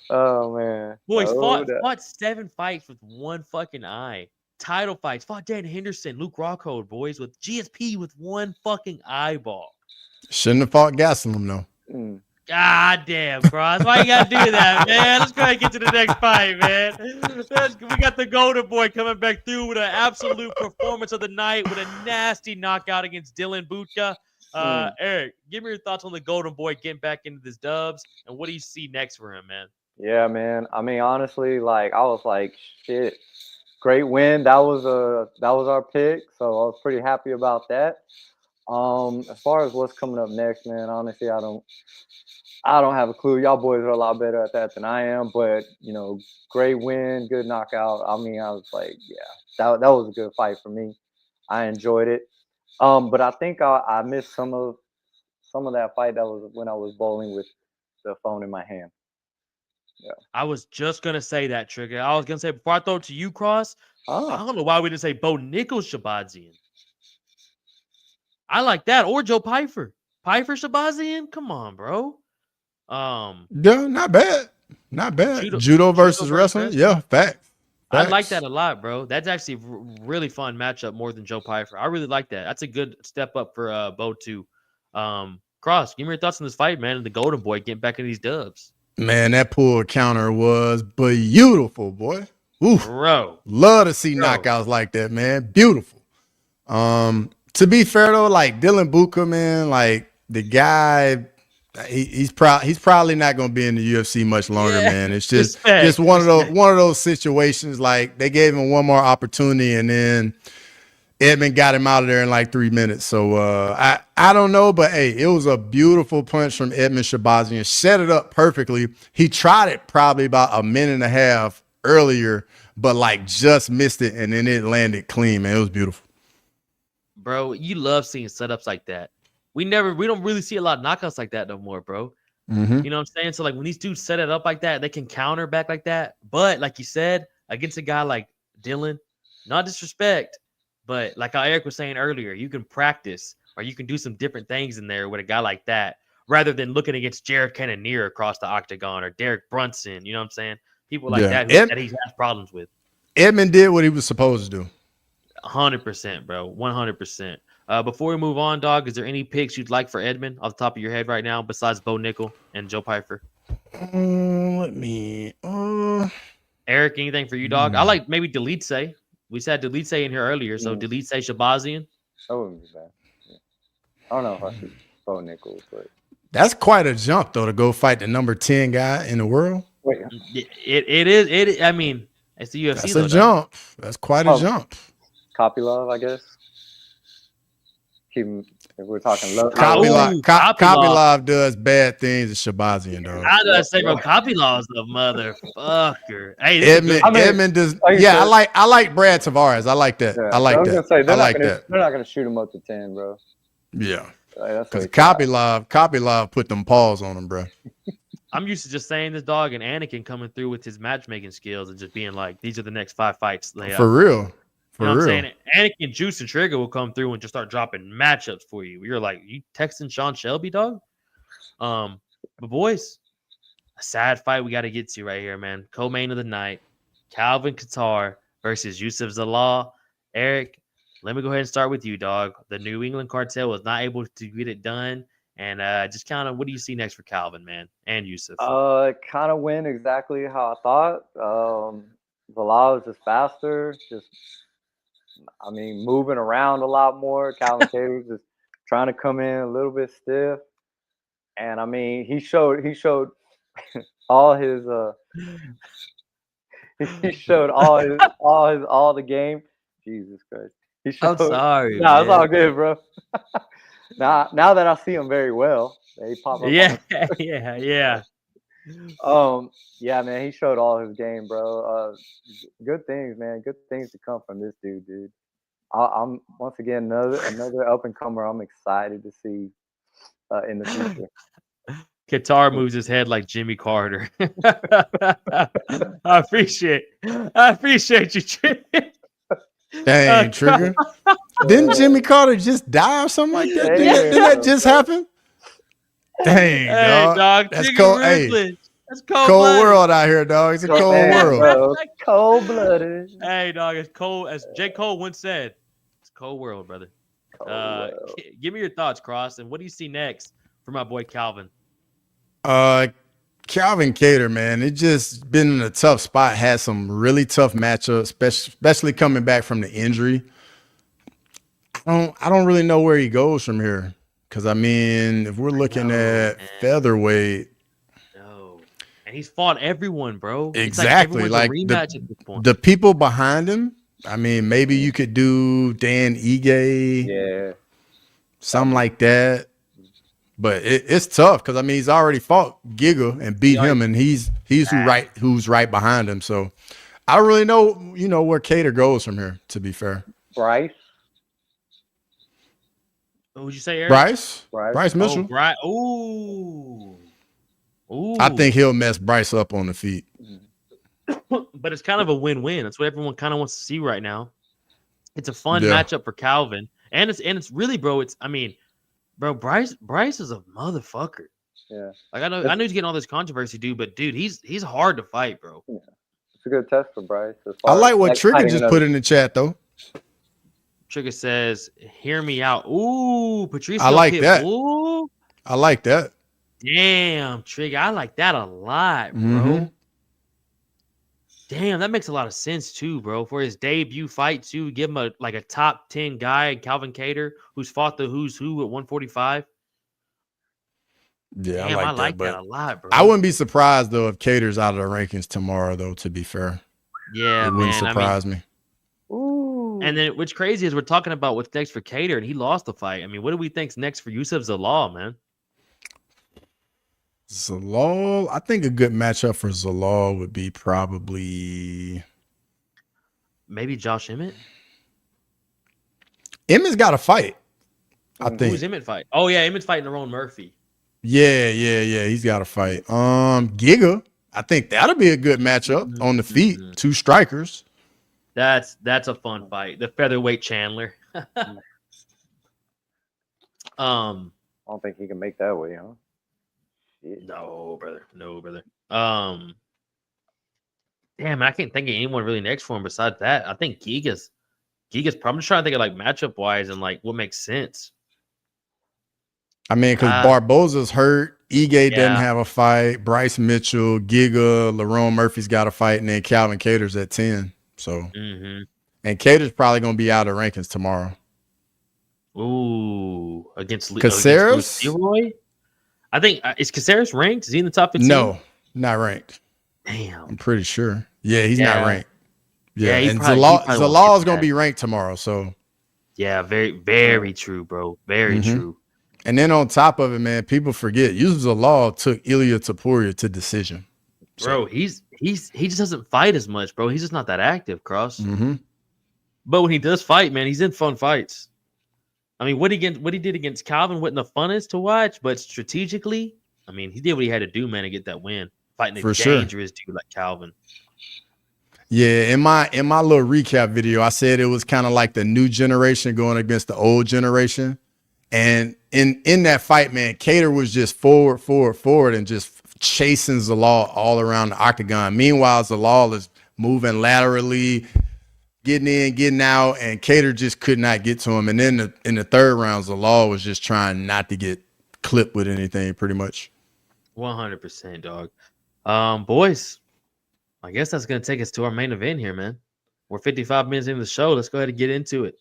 Oh man, Boys fought 7 fights with one fucking eye. Title fights. Fought Dan Henderson, Luke Rockhold, boys, with GSP with one fucking eyeball. Shouldn't have fought Gastelum though. God damn, Cross. Why you gotta do that, man? Let's go ahead and get to the next fight, man. We got the Golden Boy coming back through with an absolute performance of the night with a nasty knockout against Dylan Butka. Eric, give me your thoughts on the Golden Boy getting back into this dubs, and what do you see next for him, man? Yeah, man. I mean, honestly, like I was like, shit, great win. That was our pick, so I was pretty happy about that. As far as what's coming up next, man, honestly, I don't have a clue. Y'all boys are a lot better at that than I am, but great win, good knockout. I mean, I was like, yeah, that was a good fight for me. I enjoyed it. But I think I missed some of that fight. That was when I was bowling with the phone in my hand. Yeah. I was just gonna say that, Trigger. I was gonna say before I throw it to you, Cross. I don't know why we didn't say Bo Nichols Shabazian. I like that, or Joe Pyfer. Shabazian? Come on, bro. Yeah, not bad. Judo versus wrestling. Yeah, facts. I like that a lot, bro. That's actually a really fun matchup more than Joe Pyfer. I really like that. That's a good step up for Bo too. Cross, give me your thoughts on this fight, man, and the Golden Boy getting back in these dubs. Man, that pull counter was beautiful, boy. Oof. Bro. Love to see knockouts like that, man. Beautiful. To be fair though, like Dylan Butka, man, like the guy, he's probably not gonna be in the UFC much longer, man. It's just one of those situations. Like they gave him one more opportunity, and then Edmund got him out of there in like 3 minutes. So I don't know, but hey, it was a beautiful punch from Edmund Shabazian. Set it up perfectly. He tried it probably about a minute and a half earlier, but like just missed it, and then it landed clean, man. It was beautiful. Bro, you love seeing setups like that. We don't really see a lot of knockouts like that no more, bro. Mm-hmm. You know what I'm saying? So like when these dudes set it up like that, they can counter back like that. But like you said, against a guy like Dylan, not disrespect, but like how Eric was saying earlier, you can practice or you can do some different things in there with a guy like that, rather than looking against Jared Cannonier across the octagon or Derek Brunson. You know what I'm saying? People like that he has problems with. Edmund did what he was supposed to do. 100%, bro. 100%. Before we move on, dog, is there any picks you'd like for Edmund off the top of your head right now besides Bo Nickel and Joe Pyfer? Let me. Eric, anything for you, dog? I like maybe Delete. We said Delete in here earlier, so Delete Shabazian. That wouldn't be bad. Yeah. I don't know if I should Bo Nichols, but that's quite a jump though to go fight the number 10 guy in the world. Wait, it is. I mean, it's the UFC. That's a jump. That's quite a jump. Kopylov, I guess. If we're talking low. Kopylov does bad things to Shabazian, dog. How do I say, bro? Kopylov's a motherfucker. Hey, this is good. Edmund does. Yeah, I like Brad Tavares. I like that. Yeah, I like that. Gonna say, I like that. They're not gonna shoot him up to 10, bro. Yeah, like, because Kopylov put them paws on him, bro. I'm used to just saying this dog and Anakin coming through with his matchmaking skills and just being like, these are the next 5 fights. For real. You know what I'm saying? Anakin, Juice, and Trigger will come through and just start dropping matchups for you. You're like, you texting Sean Shelby, dog? But boys, a sad fight we got to get to right here, man. Co-main of the night, Calvin Kattar versus Yusuf Zalal. Eric, let me go ahead and start with you, dog. The New England Cartel was not able to get it done. And just kind of, what do you see next for Calvin, man, and Yusuf? Kind of went exactly how I thought. Zalal is just faster, moving around a lot more. Calvin Kattar was just trying to come in a little bit stiff. And he showed all his all the game. Jesus Christ. I'm sorry. No, it's all good, bro. Now that I see him very well, he pop up. Yeah. Yeah, man, he showed all his game, bro. Good things, man. Good things to come from this dude. I'm once again another up and comer. I'm excited to see in the future. Kattar moves his head like Jimmy Carter. I appreciate you, Trigger. Dang, Trigger. Didn't Jimmy Carter just die or something like that? Didn't that just happen? Dang, dog. That's cold. Hey, that's cold world out here, dog. It's a cold world. Cold-blooded. Hey, dog, it's cold. As J. Cole once said, it's a cold world, brother. Give me your thoughts, Cross, and what do you see next for my boy Calvin? Calvin Kattar, man, it just been in a tough spot. Had some really tough matchups, especially coming back from the injury. I don't really know where he goes from here. Because if we're looking at featherweight, and he's fought everyone, bro. Exactly, like the people behind him. Maybe you could do Dan Ige, something like that. But it's tough because he's already fought Giga and beat him, and he's who's right behind him. So I don't really know, where Kattar goes from here. To be fair, Bryce. What would you say, Eric? Bryce Mitchell. Ooh. I think he'll mess Bryce up on the feet. But it's kind of a win-win. That's what everyone kind of wants to see right now. It's a fun matchup for Calvin, and it's really, bro. Bro, Bryce is a motherfucker. Yeah. Like I know he's getting all this controversy, dude, but dude, he's hard to fight, bro. Yeah. It's a good test for Bryce. I like what Trigger just put in the chat though. Trigger says, "Hear me out." Ooh, Patricio. I like that. Ooh. I like that. Damn, Trigger. I like that a lot, bro. Mm-hmm. Damn, that makes a lot of sense too, bro. For his debut fight too, give him a top 10 guy, Calvin Kattar, who's fought the who's who at 145. Yeah, damn, I like that a lot, bro. I wouldn't be surprised though if Cater's out of the rankings tomorrow, though. To be fair, yeah, it wouldn't surprise me. Ooh. And then what's crazy is we're talking about what's next for Kattar, and he lost the fight. What do we think's next for Yusuf Zalal, man? Zalal, I think a good matchup for Zalal would be probably maybe Josh Emmett. Emmett's got a fight, I think. Who's Emmett fight? Oh yeah, Emmett's fighting Aaron Murphy. Yeah. He's got a fight. Giga, I think that'll be a good matchup on the feet. Two strikers. That's a fun fight. The featherweight Chandler. I don't think he can make that way, huh? No, brother. Damn, I can't think of anyone really next for him besides that. I think Giga's probably trying to think of like matchup wise and like what makes sense. Because Barboza's hurt, Ige doesn't have a fight, Bryce Mitchell, Giga, Lerone Murphy's got a fight, and then Calvin Kattar's at 10. So, and Kattar's probably gonna be out of rankings tomorrow. Ooh, against Caceres? Leroy? I think is Caceres ranked? Is he in the top 15? No, not ranked. Damn, I'm pretty sure. Yeah, he's not ranked. Yeah, and Zalal's Zalal's gonna be ranked tomorrow. So Yeah, very true, bro. Very true. And then on top of it, man, people forget Yusuf Law took Ilia Topuria to decision. Bro, he just doesn't fight as much, bro. He's just not that active, Cross. Mm-hmm. But when he does fight, man, he's in fun fights. I mean, what he did against Calvin wasn't the funnest to watch, but strategically, I mean, he did what he had to do, man, to get that win. Fighting For a sure. dangerous dude like Calvin. Yeah, in my little recap video, I said it was kind of like the new generation going against the old generation. And in that fight, man, Cater was just forward, and just chasing Zalal all around the octagon. Meanwhile, Zalal is moving laterally, getting in, getting out, and Cater just could not get to him. And then in the third round, Zalal was just trying not to get clipped with anything, pretty much. 100%, dog. Boys, I guess that's going to take us to our main event here, man. We're 55 minutes into the show. Let's go ahead and get into it.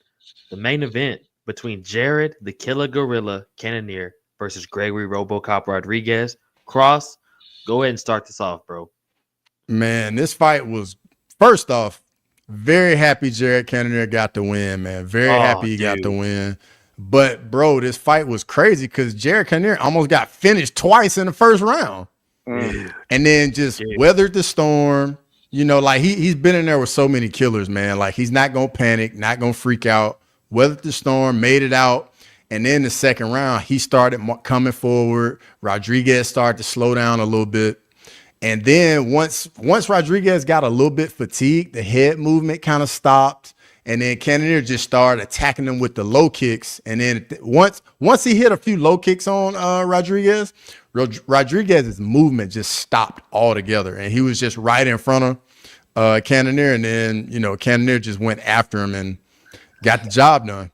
The main event between Jared, the Killer Gorilla, Cannonier versus Gregory Robocop Rodrigues. Cross, go ahead and start this off, bro. Man, this fight was, first off, very happy Jared Cannonier got the win, man. Very happy he got the win. But, bro, this fight was crazy because Jared Cannonier almost got finished twice in the first round. And then just weathered the storm. You know, like he's been in there with so many killers, man. Like he's not going to panic, not going to freak out. Weathered the storm, made it out. And then the second round, he started coming forward. Rodrigues started to slow down a little bit. And then once Rodrigues got a little bit fatigued, the head movement kind of stopped. And then Cannonier just started attacking him with the low kicks. And then once he hit a few low kicks on Rodrigues' movement just stopped altogether. And he was just right in front of Cannonier. And then, you know, Cannonier just went after him and got the job done.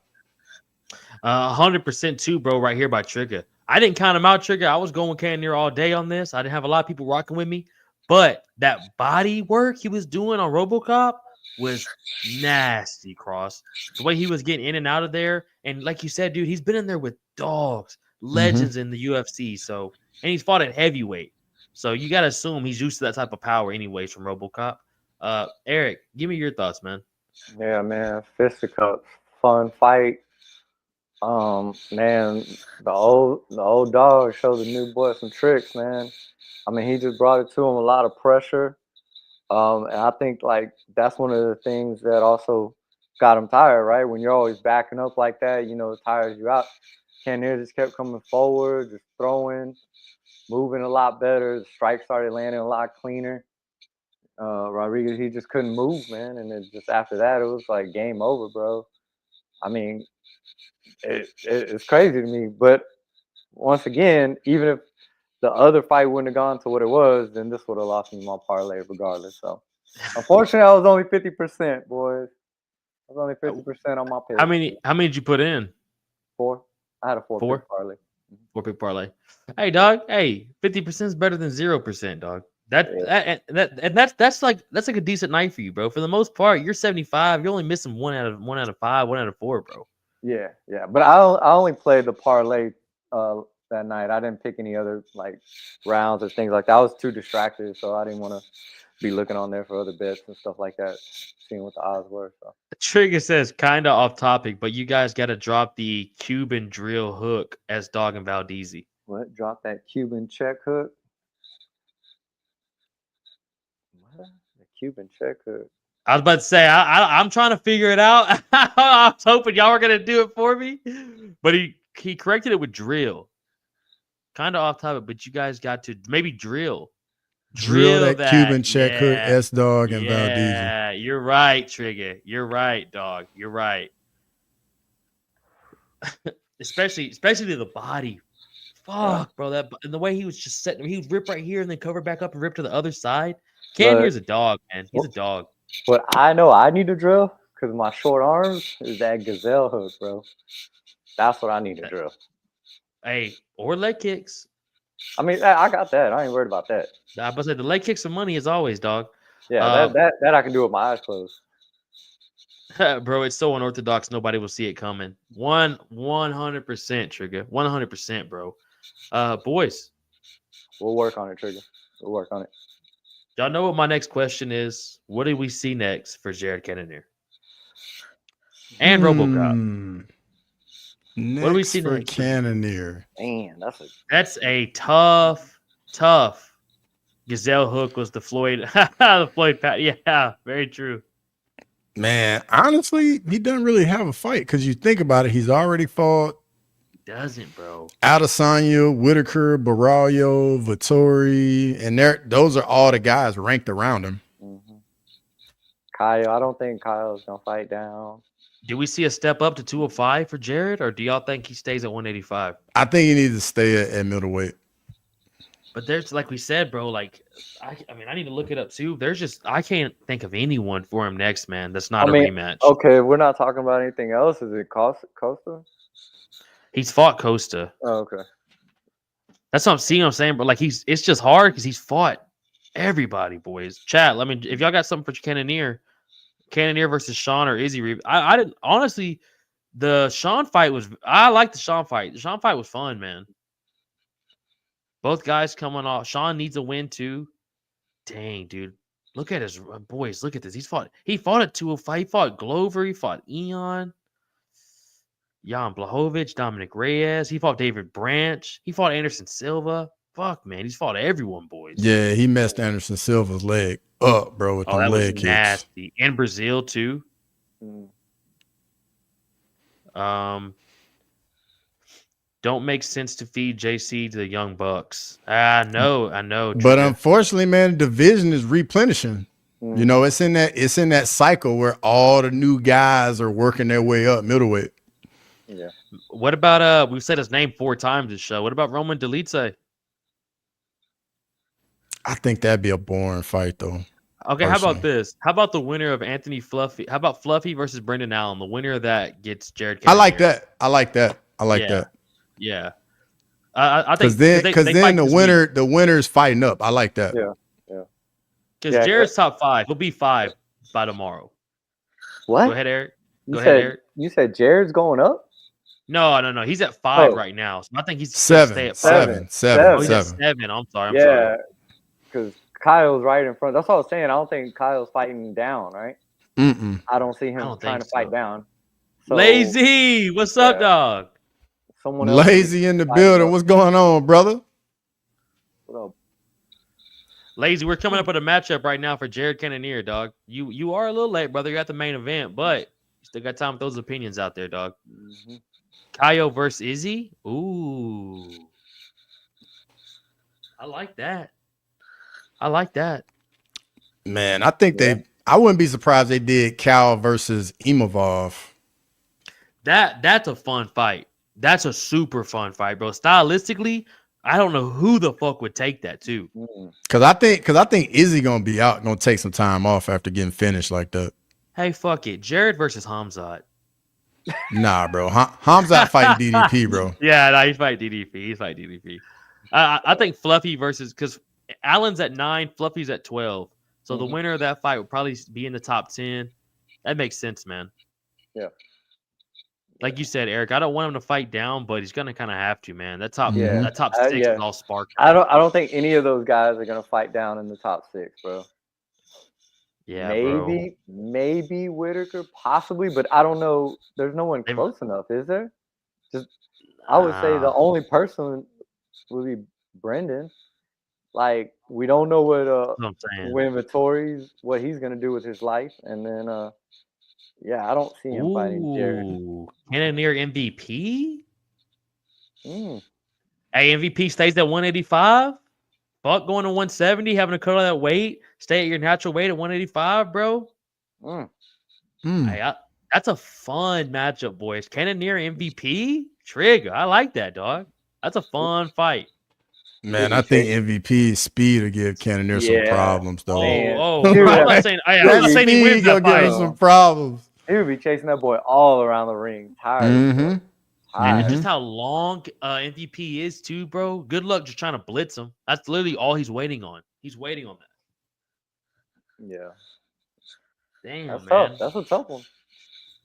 100% too, bro, right here by Trigger. I didn't count him out, Trigger. I was going with Cannonier all day on this. I didn't have a lot of people rocking with me. But that body work he was doing on RoboCop was nasty, Cross. The way he was getting in and out of there. And like you said, dude, he's been in there with dogs, legends in the UFC. So, and he's fought at heavyweight. So you got to assume he's used to that type of power anyways from RoboCop. Eric, give me your thoughts, man. Yeah, man. Fisticuffs. Fun fight. Man, the old dog showed the new boy some tricks, man. I mean, he just brought it to him, a lot of pressure. And I think like that's one of the things that also got him tired, right? When you're always backing up like that, you know, it tires you out. Cannonier just kept coming forward, just throwing, moving a lot better. The strikes started landing a lot cleaner. Rodrigues, he just couldn't move, man. And then just after that, it was like game over, bro. I mean, it's crazy to me. But once again, even if the other fight wouldn't have gone to what it was, then this would have lost me my parlay regardless. So, unfortunately, I was only 50%, boys. I was only 50% on my pick. How many did you put in? 4. I had a 4-pick parlay. 4-pick parlay. Hey, dog. Hey, 50% is better than 0%, dog. That's like a decent night for you, bro. For the most part, you're 75. You're only missing 1 out of 5, 1 out of 4, bro. Yeah. But I only played the parlay that night. I didn't pick any other like rounds or things like that. I was too distracted, so I didn't want to be looking on there for other bets and stuff like that, seeing what the odds were. So Trigger says kind of off topic, but you guys got to drop the Cuban drill hook as Dog and Valdezi. What? Drop that Cuban check hook? What? The Cuban check hook? I was about to say I'm trying to figure it out. I was hoping y'all were gonna do it for me, but he corrected it with drill. Kind of off topic, but you guys got to maybe drill that Cuban check hook, S-Dog and Valdezi. Yeah, you're right, Trigger. You're right, dog. You're right. especially the body. Fuck, bro. That and the way he was just setting, he would rip right here and then cover back up and rip to the other side. Cannonier's a dog, man. He's a dog. But I know I need to drill because my short arms is that gazelle hook, bro. That's what I need to drill. Hey, or leg kicks. I mean, I got that. I ain't worried about that. I was about to say the leg kicks some money as always, dog. Yeah, that I can do with my eyes closed. Bro, it's so unorthodox. Nobody will see it coming. 100% Trigger. 100%, bro. Boys, we'll work on it, Trigger. We'll work on it. Y'all know what my next question is? What do we see next for Jared Cannonier? and RoboCop. Next What do we see for next? Cannonier? Man, That's a tough. Gazelle Hook was the Floyd. The Floyd Pat. Yeah, very true. Man, honestly, he doesn't really have a fight because you think about it, he's already fought. Doesn't, bro. Adesanya, Whitaker, Baralho, Vittori, and those are all the guys ranked around him. Mm-hmm. Kyle, I don't think Kyle's gonna fight down. Do we see a step up to 205 for Jared, or do y'all think he stays at 185? I think he needs to stay at middleweight. But there's, like we said, bro, like, I mean, I need to look it up too. There's just, I can't think of anyone for him next, man. That's not a rematch. Okay, we're not talking about anything else. Is it Costa? He's fought Costa. Oh, okay. That's what I'm seeing. I'm saying, but like, it's just hard because he's fought everybody, boys. Chat, if y'all got something for Cannonier versus Sean or Izzy. I didn't, honestly, the Sean fight I like the Sean fight. The Sean fight was fun, man. Both guys coming off. Sean needs a win too. Dang, dude. Look at his boys. Look at this. He fought at 205. He fought Glover. He fought Eon. Jan Blachowicz, Dominic Reyes. He fought David Branch. He fought Anderson Silva. Fuck, man. He's fought everyone, boys. Yeah, he messed Anderson Silva's leg up, bro, with the leg kicks. Nasty. In Brazil, too. Don't make sense to feed JC to the Young Bucks. I know. But unfortunately, man, the division is replenishing. You know, it's in that cycle where all the new guys are working their way up middleweight. Yeah. What about we've said his name 4 times this show. What about Roman Dolidze? I think that'd be a boring fight though. Okay, how about this? How about the winner of Anthony Fluffy? How about Fluffy versus Brendan Allen? The winner of that gets Jared Cannonier. I like that. Yeah. I think because then the winner's fighting up. I like that. Yeah. Because Jared's top 5. He'll be 5 by tomorrow. What? Go ahead, Eric. Eric. You said Jared's going up? No. He's at 5 right now. So I think he's 7. Stay at 7. Oh, he's at 7. I'm sorry. Yeah. Because Kyle's right in front. That's what I was saying. I don't think Kyle's fighting down, right? I don't see him trying to fight down. So, Lazy, what's up, dog? Someone else Lazy in the building. What's going on, brother? What up? Lazy, we're coming up with a matchup right now for Jared Cannonier, dog. You are a little late, brother. You're at the main event, but you still got time with those opinions out there, dog. Kaio versus Izzy? Ooh. I like that. Man, I think I wouldn't be surprised they did Cal versus Imavov. That's a fun fight. That's a super fun fight, bro. Stylistically, I don't know who the fuck would take that too. Cause I think Izzy gonna be out, gonna take some time off after getting finished like that. Hey, fuck it. Jared versus Hamzat. Nah, bro. Hamzat fighting DDP, bro. Yeah, no, he's fighting DDP. I think Fluffy versus, because Allen's at 9, Fluffy's at 12. So the winner of that fight would probably be in the top 10. That makes sense, man. Yeah. Like you said, Eric, I don't want him to fight down, but he's gonna kind of have to, man. That top 6 is all spark. I don't think any of those guys are gonna fight down in the top 6, bro. Yeah, maybe Whitaker, possibly, but I don't know. There's no one close enough, is there? I would say the only person would be Brendan. Like, we don't know what Vittori's, what he's gonna do with his life, and then I don't see him fighting Jared. Cannonier MVP? Hey, MVP stays at 185. Fuck going to 170, having to cut all that weight, stay at your natural weight at 185, bro. Hey, that's a fun matchup, boys. Cannonier MVP? Trigger. I like that, dog. That's a fun fight. Man, I think MVP's speed will give Cannonier some problems, though. I'm not saying he wins that fight. Give him some problems. He would be chasing that boy all around the ring. Tired. And just how long MVP is, too, bro. Good luck just trying to blitz him. That's literally all he's waiting on. He's waiting on that. Yeah. Damn, that's man. Tough. That's a tough one.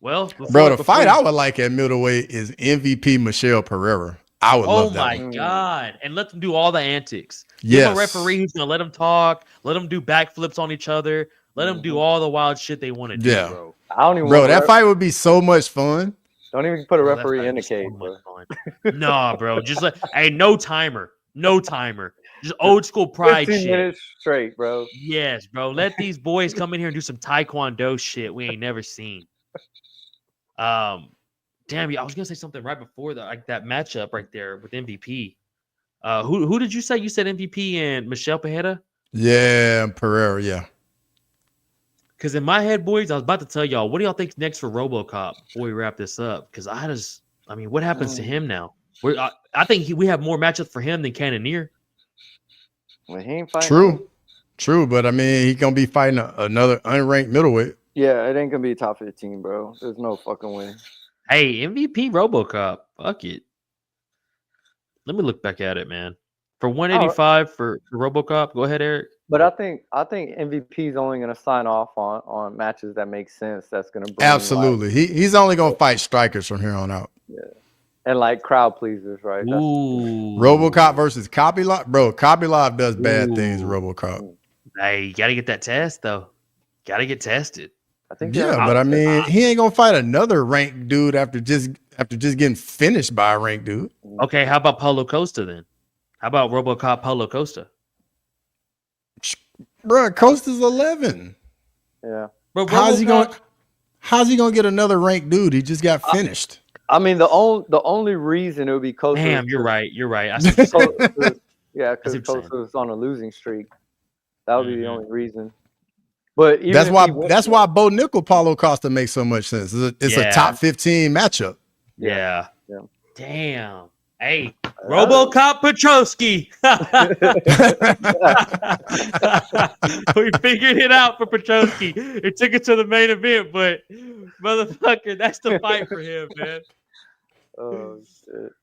Well, bro, the fight I would like at middleweight is MVP Michelle Pereira. I would Oh love that my one. God. And let them do all the antics. Give Yes. a referee who's going to let them talk, let them do backflips on each other, let them do all the wild shit they want to do, Yeah. bro. I don't even Bro, want that fight would be so much fun. Don't even put a Bro, that referee fight in would the be so cage, much bro. fun. Nah, bro. Just like, hey, no timer. No timer. Just old school pride 15 shit. minutes straight, bro. Yes, bro. Let these boys come in here and do some taekwondo shit we ain't never seen. Damn, I was gonna say something right before that, like that matchup right there with MVP. Who did you say? You said MVP and Michelle Pajeda? Yeah, Pereira, yeah. Because in my head, boys, I was about to tell y'all, what do y'all think's next for RoboCop before we wrap this up? Because I mean, what happens to him now? I think we have more matchups for him than Cannonier. Well, he ain't fighting. True, but I mean, he's gonna be fighting another unranked middleweight. Yeah, it ain't gonna be top 15, bro. There's no fucking way. Hey, MVP RoboCop, fuck it. Let me look back at it, man. For 185 for RoboCop, go ahead, Eric. But I think MVP is only gonna sign off on matches that make sense. That's gonna bring Absolutely, he's only gonna fight strikers from here on out. Yeah, and like crowd pleasers, right? Ooh, RoboCop versus Copylove, bro. Copylove does bad things. RoboCop. Hey, you gotta get that test though. Gotta get tested. I think. Yeah, but I mean, he ain't gonna fight another ranked dude after just getting finished by a ranked dude. Okay, how about Paulo Costa then? How about RoboCop Paulo Costa? Bro, Costa's 11. Yeah. Bro, how's he gonna get another ranked dude? He just got finished. I mean, the only reason it would be Costa. Damn, you're right. I yeah, because Costa's on a losing streak. That would be the only reason. But even that's why Bo Nickel Paulo Costa makes so much sense. It's a top 15 matchup. Yeah. Damn. Hey, RoboCop Petrosky. We figured it out for Petrosky. It took it to the main event, but motherfucker, that's the fight for him, man. Oh shit.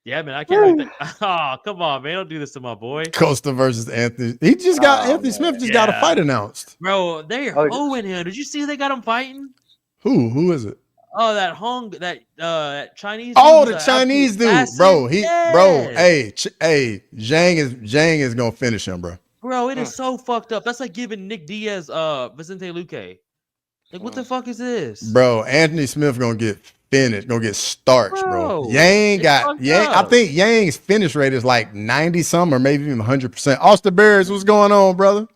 Yeah, man, I can't really oh, come on, man. Don't do this to my boy. Costa versus Anthony. He just got Anthony Smith just got a fight announced. Bro, they're hoeing him. Did you see they got him fighting? Who is it? Oh, that Chinese. Oh, the Chinese dude, bro. Hey, Zhang is gonna finish him, bro. Bro, it is so fucked up. That's like giving Nick Diaz, Vicente Luque. Like, what the fuck is this, bro? Anthony Smith gonna get finished, gonna get starched, bro. Yang. I think Yang's finish rate is like 90 some or maybe even 100%. Austin Barris, what's going on, brother?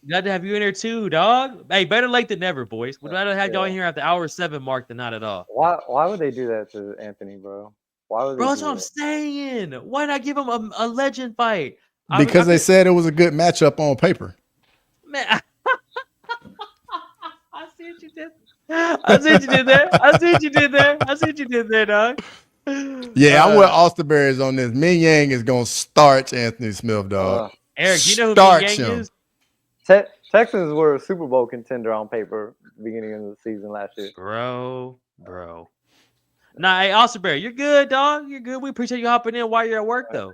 Glad to have you in there too, dog. Hey, better late than never, boys. Would rather have y'all in here at the hour 7 mark than not at all. Why would they do that to Anthony, bro? Why would they? Bro, that's what I'm saying. Why not give him a legend fight? Because they said it was a good matchup on paper. Man, I see what you did. I see what you did there, dog. Yeah, I'm with Austin Barris on this. Min Yang is gonna starch Anthony Smith, dog. Eric, you know who Min Yang is? Texans were a Super Bowl contender on paper beginning of the season last year. Bro. Nah, hey, Austin Barry, you're good, dog. You're good. We appreciate you hopping in while you're at work, though.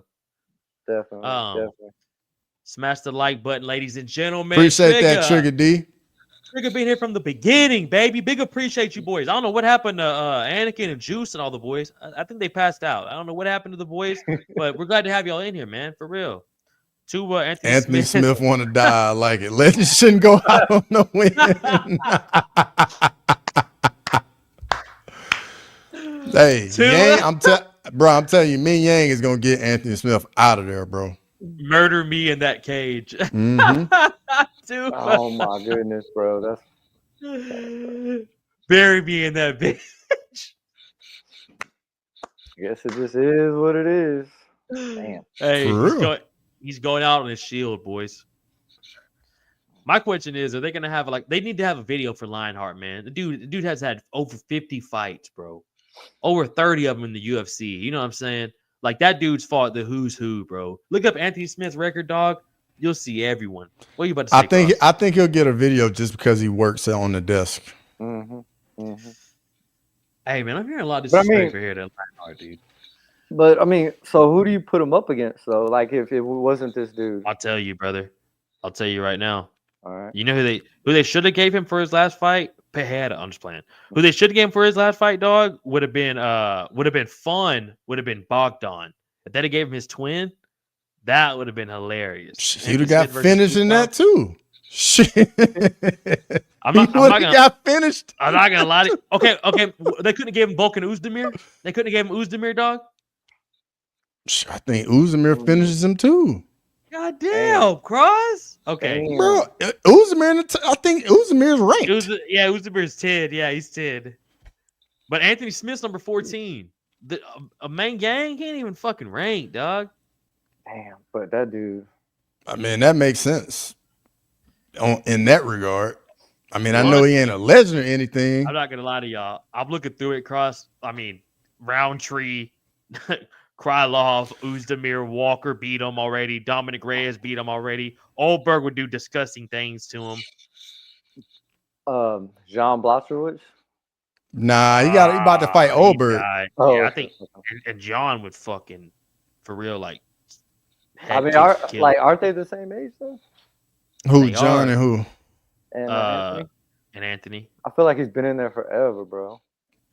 Definitely. Smash the like button, ladies and gentlemen. Appreciate that, Trigger D. Trigger being here from the beginning, baby. Big appreciate you, boys. I don't know what happened to Anakin and Juice and all the boys. I think they passed out. I don't know what happened to the boys, but we're glad to have y'all in here, man. For real. To Anthony Smith want to die. I like it. Legends shouldn't go out on the win. Hey, Yang, I'm telling you, Min Yang is gonna get Anthony Smith out of there, bro. Murder me in that cage. Mm-hmm. Oh my goodness, bro. That's bury me in that bitch. I guess it just is what it is. Damn. Hey, he's going out on his shield, boys. My question is, are they gonna have they need to have a video for Lionheart, man. The dude has had over 50 fights, bro. Over 30 of them in the UFC. You know what I'm saying? Like, that dude's fought the who's who, bro. Look up Anthony Smith's record, dog. You'll see everyone. What are you about to say? I think he'll get a video just because he works on the desk. Mm-hmm. Mm-hmm. Hey, man, I'm hearing a lot of disrespect for here to Lionheart, dude. But I mean, so who do you put him up against, though? Like, if it wasn't this dude, I'll tell you, brother. I'll tell you right now. All right. You know who they should have gave him for his last fight? Pejeda, I'm just playing. Who they should have given for his last fight, dog, would have been fun. Would have been Bogdan. If they gave him his twin, that would have been hilarious. He'd have got finished in that too. Shit. I'm not gonna got finished. I'm not gonna lie to you. Okay. They couldn't have gave him Volkan Oezdemir. They couldn't have gave him Oezdemir, dog. I think Oezdemir finishes him too. God damn, Cross. Okay, bro. Oezdemir, I think Oezdemir's ranked. Oezdemir's 10. Yeah, he's 10. But Anthony Smith's number 14. A main gang can't even fucking rank, dog. Damn, but that dude. I mean, that makes sense. In that regard. I mean, I know he ain't a legend or anything. I'm not gonna lie to y'all. I'm looking through it, Cross. I mean, Roundtree, Krylov, Oezdemir, Walker beat him already. Dominic Reyes beat him already. Oldberg would do disgusting things to him. John Blachowicz. Nah, he about to fight Oldberg. Yeah, I think, and John would fucking, for real, like. I mean, aren't they the same age though? Who, John and who? And Anthony. I feel like he's been in there forever, bro.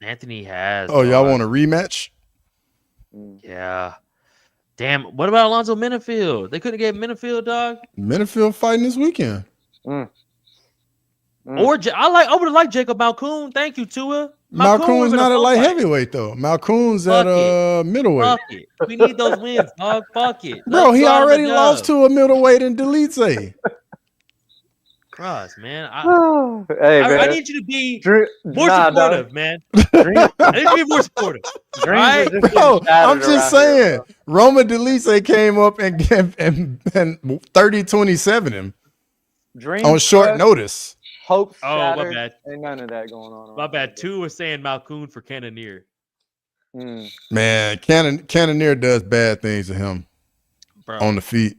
Anthony has. Oh, y'all want a rematch? Yeah. Damn. What about Alonzo Minifield? They couldn't get Minifield, dog. Minifield fighting this weekend. Or I would have liked Jacob Malkoon. Thank you, Tua. Malkoon's not at light heavyweight though. Malkoon's at middleweight. Fuck it. We need those wins, dog. Fuck it. Bro, he already lost to a middleweight in Delete. Cross, man. Hey, I need you to be more supportive, man. I need you to be more supportive. Right? Bro, I'm just saying. Roma Delise came up and 30-27 him on short notice. Hope shattered. My bad. Ain't none of that going on. My bad. Two was saying Malkoon for Cannonier. Man, Cannonier does bad things to him on the feet.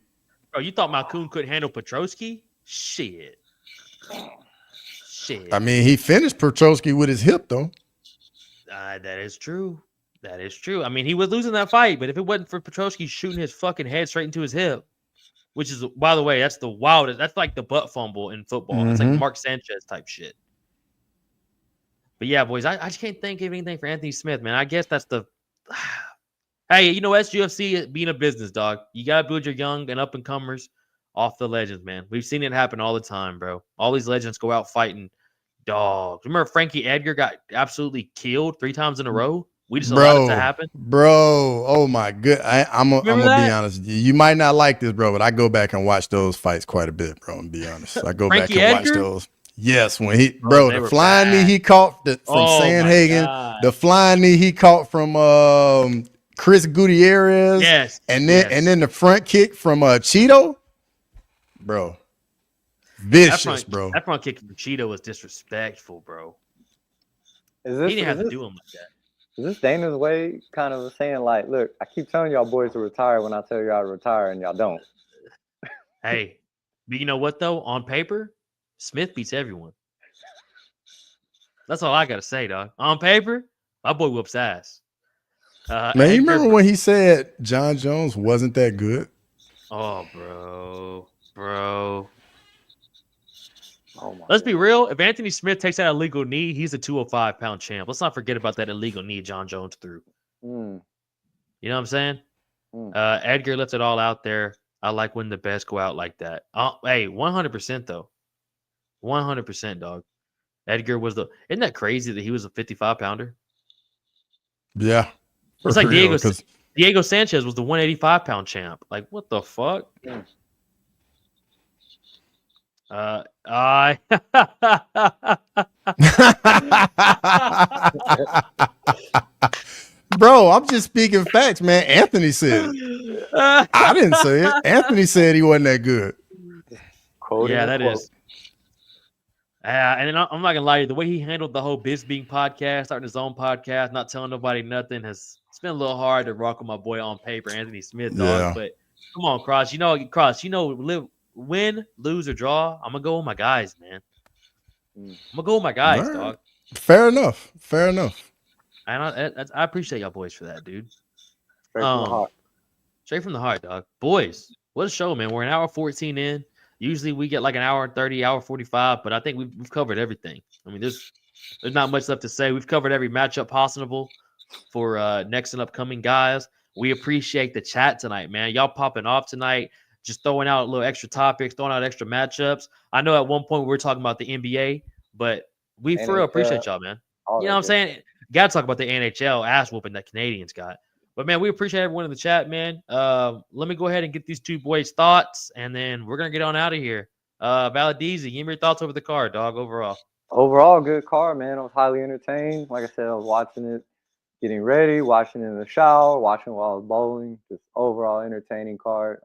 Bro, you thought Malkoon couldn't handle Petrosky? Shit. I mean, he finished Petrosky with his hip, though. That is true. That is true. I mean, he was losing that fight, but if it wasn't for Petrosky shooting his fucking head straight into his hip, which is, by the way, that's the wildest. That's like the butt fumble in football. It's like Mark Sanchez type shit. But yeah, boys, I just can't think of anything for Anthony Smith, man. I guess that's the. Hey, you know, SGFC being a business, dog. You gotta build your young and up and comers off the legends, man. We've seen it happen all the time, bro. All these legends go out fighting dogs. Remember Frankie Edgar got absolutely killed 3 times in a row? We just allowed it to happen. Bro, oh my good. I'm gonna be honest with you. You might not like this, bro, but I go back and watch those fights quite a bit, bro, and be honest. I go back and watch those. Yes, when he the flying knee he caught from Sanhagen, the flying knee he caught from Chris Gutierrez. Yes. And then the front kick from Cheeto. Bro, vicious, bro. That front kick from Cheeto was disrespectful, bro. He didn't have to do him like that. Is this Dana's way kind of saying, like, look, I keep telling y'all boys to retire when I tell y'all to retire and y'all don't? Hey, but you know what, though? On paper, Smith beats everyone. That's all I got to say, dog. On paper, my boy whoops ass. Man, you remember when he said John Jones wasn't that good? Oh, bro. Let's be real. If Anthony Smith takes that illegal knee, he's a 205-pound champ. Let's not forget about that illegal knee John Jones threw. You know what I'm saying? Edgar left it all out there. I like when the best go out like that. Hey, 100% though. 100%, dog. Edgar was isn't that crazy that he was a 55-pounder? Yeah. It's like Diego Sanchez was the 185-pound champ. Like, what the fuck? Bro, I'm just speaking facts, man. Anthony said it. I didn't say it. Anthony said he wasn't that good. Yeah, that is. And then I'm not gonna lie to you, the way he handled the whole Biz Being podcast, starting his own podcast, not telling nobody nothing, it's been a little hard to rock with my boy on paper, Anthony Smith, dog. Yeah. But come on, Cross. Win, lose, or draw, I'm gonna go with my guys, man. I'm gonna go with my guys, right. Dog. Fair enough. And I appreciate y'all boys for that, dude. Straight from the heart. Straight from the heart, dog. Boys, what a show, man. We're an hour 14 in. Usually we get like an hour and 30, hour 45, but I think we've covered everything. I mean, there's not much left to say. We've covered every matchup possible for next and upcoming guys. We appreciate the chat tonight, man. Y'all popping off tonight, just throwing out little extra topics, throwing out extra matchups. I know at one point we were talking about the NBA, but we for real appreciate y'all, man. You know what I'm saying? Got to talk about the NHL ass whooping that Canadians got. But, man, we appreciate everyone in the chat, man. Let me go ahead and get these two boys' thoughts, and then we're going to get on out of here. Valadizi, give me your thoughts over the card, dog, overall. Overall, good card, man. I was highly entertained. Like I said, I was watching it, getting ready, watching it in the shower, watching while I was bowling. Just overall entertaining card.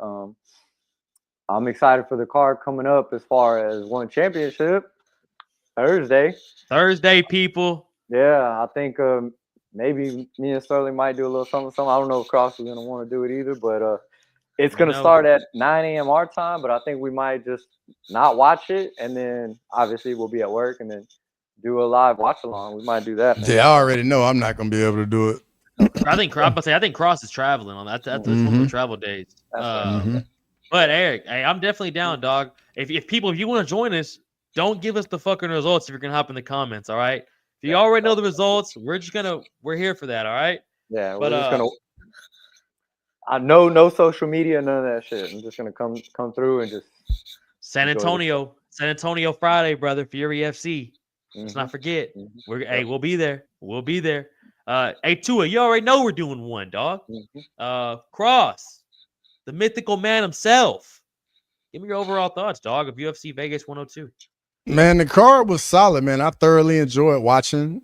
I'm excited for the card coming up as far as one championship Thursday. Thursday, people. Yeah, I think maybe me and Sterling might do a little something. I don't know if Cross is going to want to do it either, but it's going to start at 9 a.m. our time, but I think we might just not watch it, and then obviously we'll be at work and then do a live watch-along. We might do that, man. Yeah, I already know I'm not going to be able to do it. I think Cross is traveling on that. That's one of the travel days. But, Eric, hey, I'm definitely down, dog. If you want to join us, don't give us the fucking results if you're going to hop in the comments, all right? If you already know the results, we're here for that, all right? Yeah, we're just gonna. I know no social media, none of that shit. I'm just gonna come through and just. San Antonio Friday, brother. Fury FC. Let's not forget. We'll be there. We'll be there. Hey, Tua, you already know we're doing one, dog. Cross, the mythical man himself. Give me your overall thoughts, dog, of UFC Vegas 102. Man, the card was solid, man. I thoroughly enjoyed watching.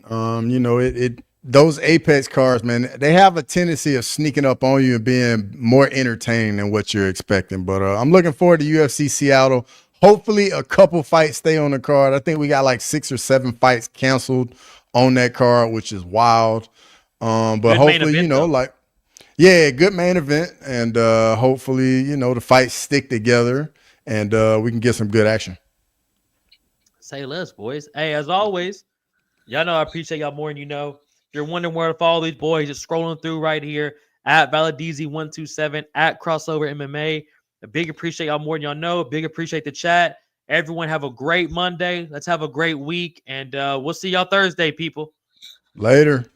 Those Apex cards, man, they have a tendency of sneaking up on you and being more entertaining than what you're expecting. But I'm looking forward to UFC Seattle. Hopefully a couple fights stay on the card. I think we got like 6 or 7 fights canceled on that card, which is wild. But good hopefully, event, good main event. And hopefully, the fights stick together and we can get some good action. Say less, boys. Hey, as always, y'all know I appreciate y'all more than you know. If you're wondering where to follow these boys, just scrolling through right here at Valadizi127 at Crossover MMA. A big appreciate y'all more than y'all know. Big appreciate the chat. Everyone have a great Monday. Let's have a great week, and we'll see y'all Thursday, people. Later.